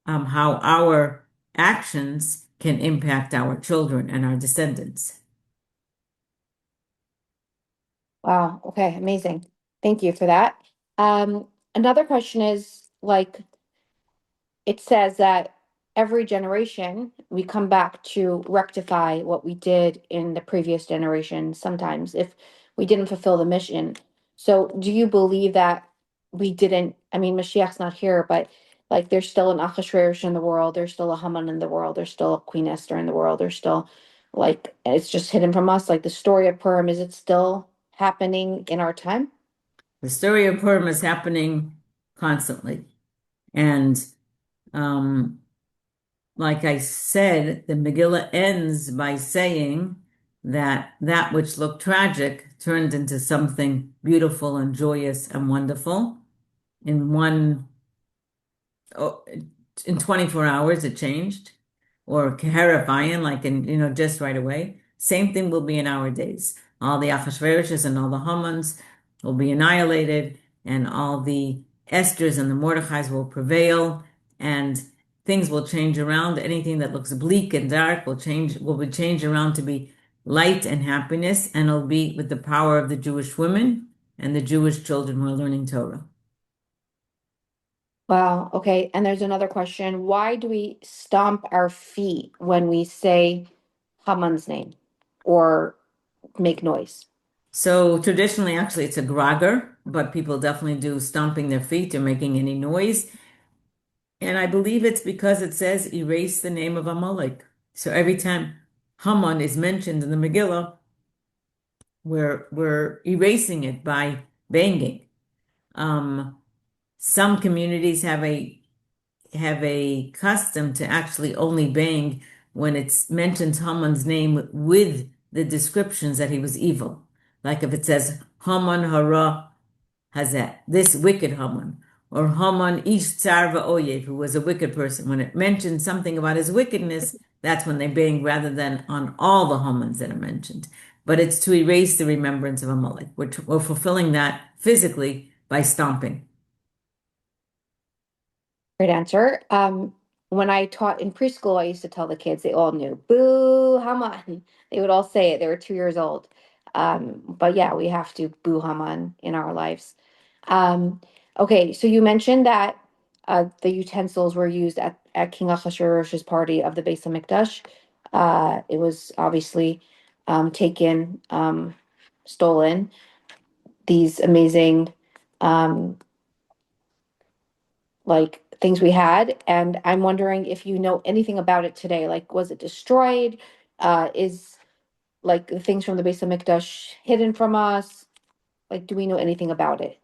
how our actions can impact our children and our descendants. Wow. Okay. Amazing. Thank you for that. Another question is like, it says that every generation we come back to rectify what we did in the previous generation sometimes if we didn't fulfill the mission. So do you believe that we didn't, I mean, Mashiach's not here, but like there's still an Achashverosh in the world, there's still a Haman in the world, there's still a Queen Esther in the world, there's still like it's just hidden from us, like the story of Purim, is it still happening in our time? The story of Purim is happening constantly. And um, like I said, the Megillah ends by saying that that which looked tragic turned into something beautiful and joyous and wonderful in one oh, in 24 hours it changed, or terrifying, like in, just right away. Same thing will be in our days. All the Achashverosh's and all the Hamans will be annihilated, and all the Esthers and the Mordechais will prevail, and things will change around. Anything that looks bleak and dark will be changed around to be light and happiness, and it'll be with the power of the Jewish women and the Jewish children who are learning Torah. Wow. Okay. And there's another question. Why do we stomp our feet when we say Haman's name or make noise? So traditionally, actually, it's a grogger, but people definitely do stomping their feet or making any noise. And I believe it's because it says erase the name of Amalek. So every time Haman is mentioned in the Megillah, we're erasing it by banging. Um, some communities have a custom to actually only bang when it mentions Haman's name with the descriptions that he was evil. Like if it says Haman hara hazeh, this wicked Haman, or Haman ish tsar va'oyev, who was a wicked person. When it mentions something about his wickedness, that's when they bang rather than on all the Hamans that are mentioned. But it's to erase the remembrance of Amalek. We're fulfilling that physically by stomping. Great answer. When I taught in preschool, I used to tell the kids, they all knew, boo Haman. They would all say it. They were 2 years old. But yeah, we have to boo Haman in our lives. Okay, so you mentioned that the utensils were used at King Ahasuerus's party of the Beis Hamikdash. It was obviously taken, stolen. These amazing um, like things we had, and I'm wondering if you know anything about it today. Like, was it destroyed? Is like the things from the Beis Hamikdash hidden from us? Like, do we know anything about it?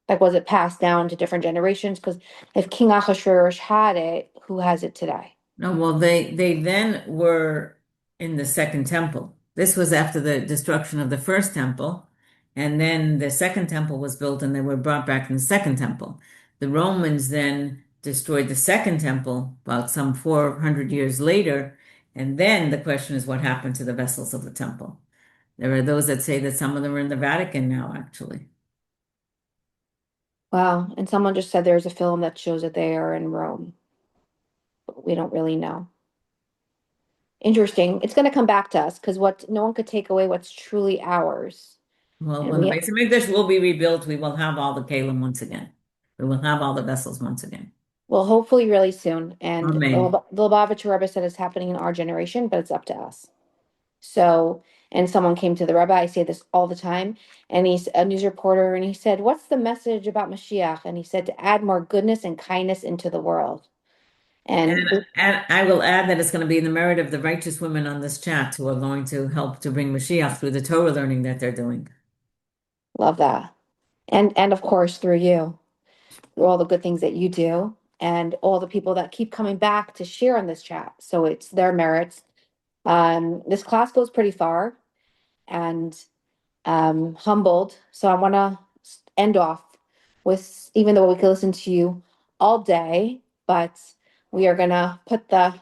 Like, was it passed down to different generations? Because if King Ahasuerus had it, who has it today? No, well, they then were in the second temple. This was after the destruction of the first temple, and then the second temple was built, and they were brought back in the second temple. The Romans then destroyed the second temple about some 400 years later, and then the question is what happened to the vessels of the temple. There are those that say that some of them are in the Vatican now, actually. Wow. And someone just said there's a film that shows that they are in Rome, but we don't really know. Interesting. It's going to come back to us because what no one could take away what's truly ours. Well, And when the we Beis Hamikdash will be rebuilt, we will have all the kalim once again. We will have all the vessels once again. will hopefully really soon. And Amen. the Lubavitcher Rebbe said it's happening in our generation, but it's up to us. So, and someone came to the Rebbe, I say this all the time, and he's a news reporter, and he said, "What's the message about Mashiach?" And he said to add more goodness and kindness into the world. And, And and I will add that it's going to be in the merit of the righteous women on this chat who are going to help to bring Mashiach through the Torah learning that they're doing. love that. And of course through you, through all the good things that you do, and all the people that keep coming back to share on this chat. So it's their merits. This class goes pretty far, and humbled. So I want to end off with, even though we could listen to you all day, but we are gonna put the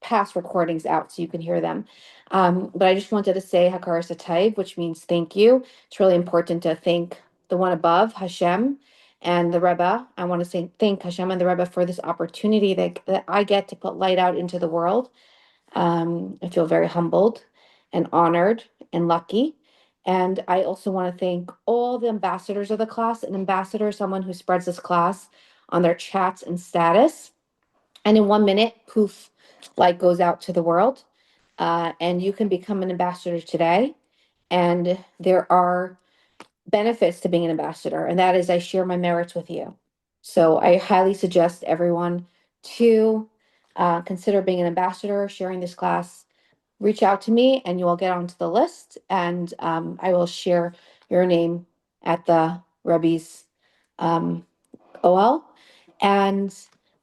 past recordings out so you can hear them. But I just wanted to say Hakar Satayv, which means thank you. It's really important to thank the one above, Hashem, and the Rebbe. I want to say thank Hashem and the Rebbe for this opportunity that I get to put light out into the world. I feel very humbled and honored and lucky. And I also want to thank all the ambassadors of the class. An ambassador is someone who spreads this class on their chats and status. And in 1 minute, poof, light goes out to the world. And you can become an ambassador today. And there are benefits to being an ambassador, and that is I share my merits with you. So I highly suggest everyone to consider being an ambassador, sharing this class. Reach out to me, and you will get onto the list, and I will share your name at the Rebbe's OL. And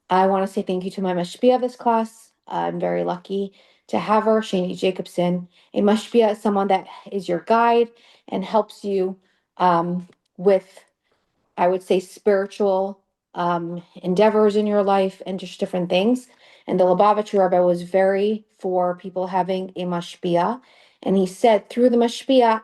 I want to say thank you to my mashpia of this class. I'm very lucky to have her, Shani Jacobson. A mashpia is someone that is your guide and helps you with, I would say, spiritual endeavors in your life and just different things. And the Lubavitcher Rebbe was very for people having a mashpia. And he said, through the mashpia,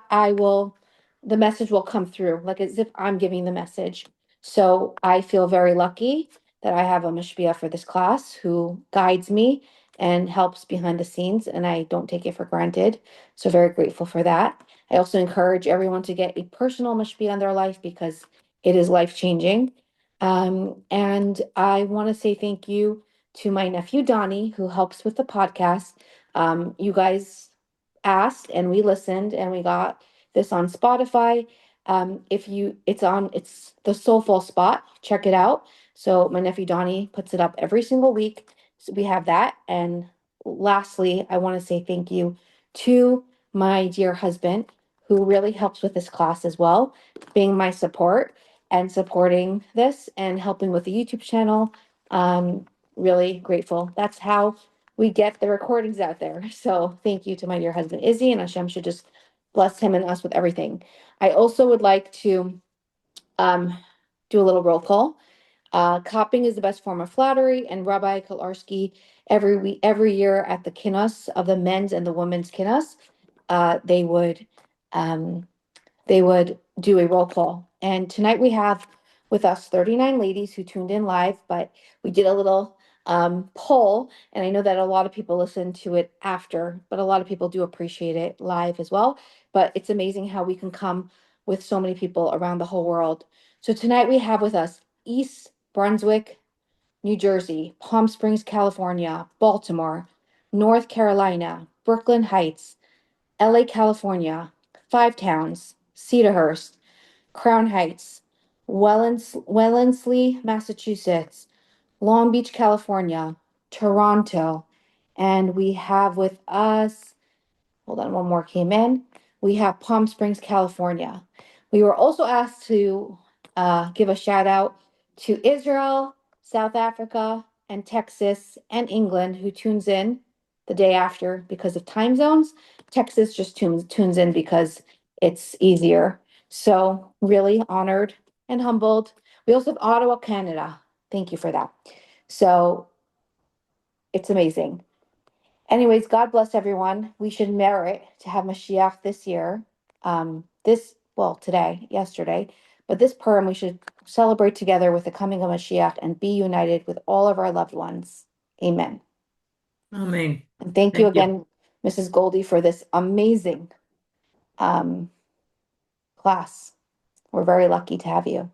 the message will come through, like as if I'm giving the message. So I feel very lucky that I have a mashpia for this class who guides me and helps behind the scenes, and I don't take it for granted. So very grateful for that. I also encourage everyone to get a personal mashpia in their life because it is life changing. And I want to say thank you to my nephew Donnie, who helps with the podcast. You guys asked and we listened and we got this on Spotify. It's the Soulful Spot. Check it out. So my nephew Donnie puts it up every single week. So we have that. And lastly, I want to say thank you to my dear husband, who really helps with this class as well, being my support and supporting this and helping with the YouTube channel. Really grateful. That's how we get the recordings out there. So thank you to my dear husband Izzy, and Hashem should just bless him and us with everything. I also would like to do a little roll call. Copying is the best form of flattery, and Rabbi Kolarski every year at the kinnos of the men's and the women's kinnos, they would um, do a roll call. And tonight we have with us 39 ladies who tuned in live, but we did a little poll, and I know that a lot of people listen to it after, but a lot of people do appreciate it live as well. But it's amazing how we can come with so many people around the whole world. So tonight we have with us East Brunswick, New Jersey, Palm Springs, California, Baltimore, North Carolina, Brooklyn Heights, LA, California, Five Towns, Cedarhurst, Crown Heights, Wellesley, Massachusetts, Long Beach, California, Toronto, and we have with us, hold on, one more came in. We have Palm Springs, California. We were also asked to give a shout out to Israel, South Africa, and Texas and England, who tunes in the day after because of time zones. Texas just tunes in because it's easier. So really honored and humbled. We also have Ottawa, Canada. Thank you for that. So it's amazing. Anyways, God bless everyone. We should merit to have Mashiach this year. Yesterday, but this Purim we should celebrate together with the coming of Mashiach and be united with all of our loved ones. Amen. Amen. And thank you Thank you. again, Mrs. Goldie, for this amazing class. We're very lucky to have you.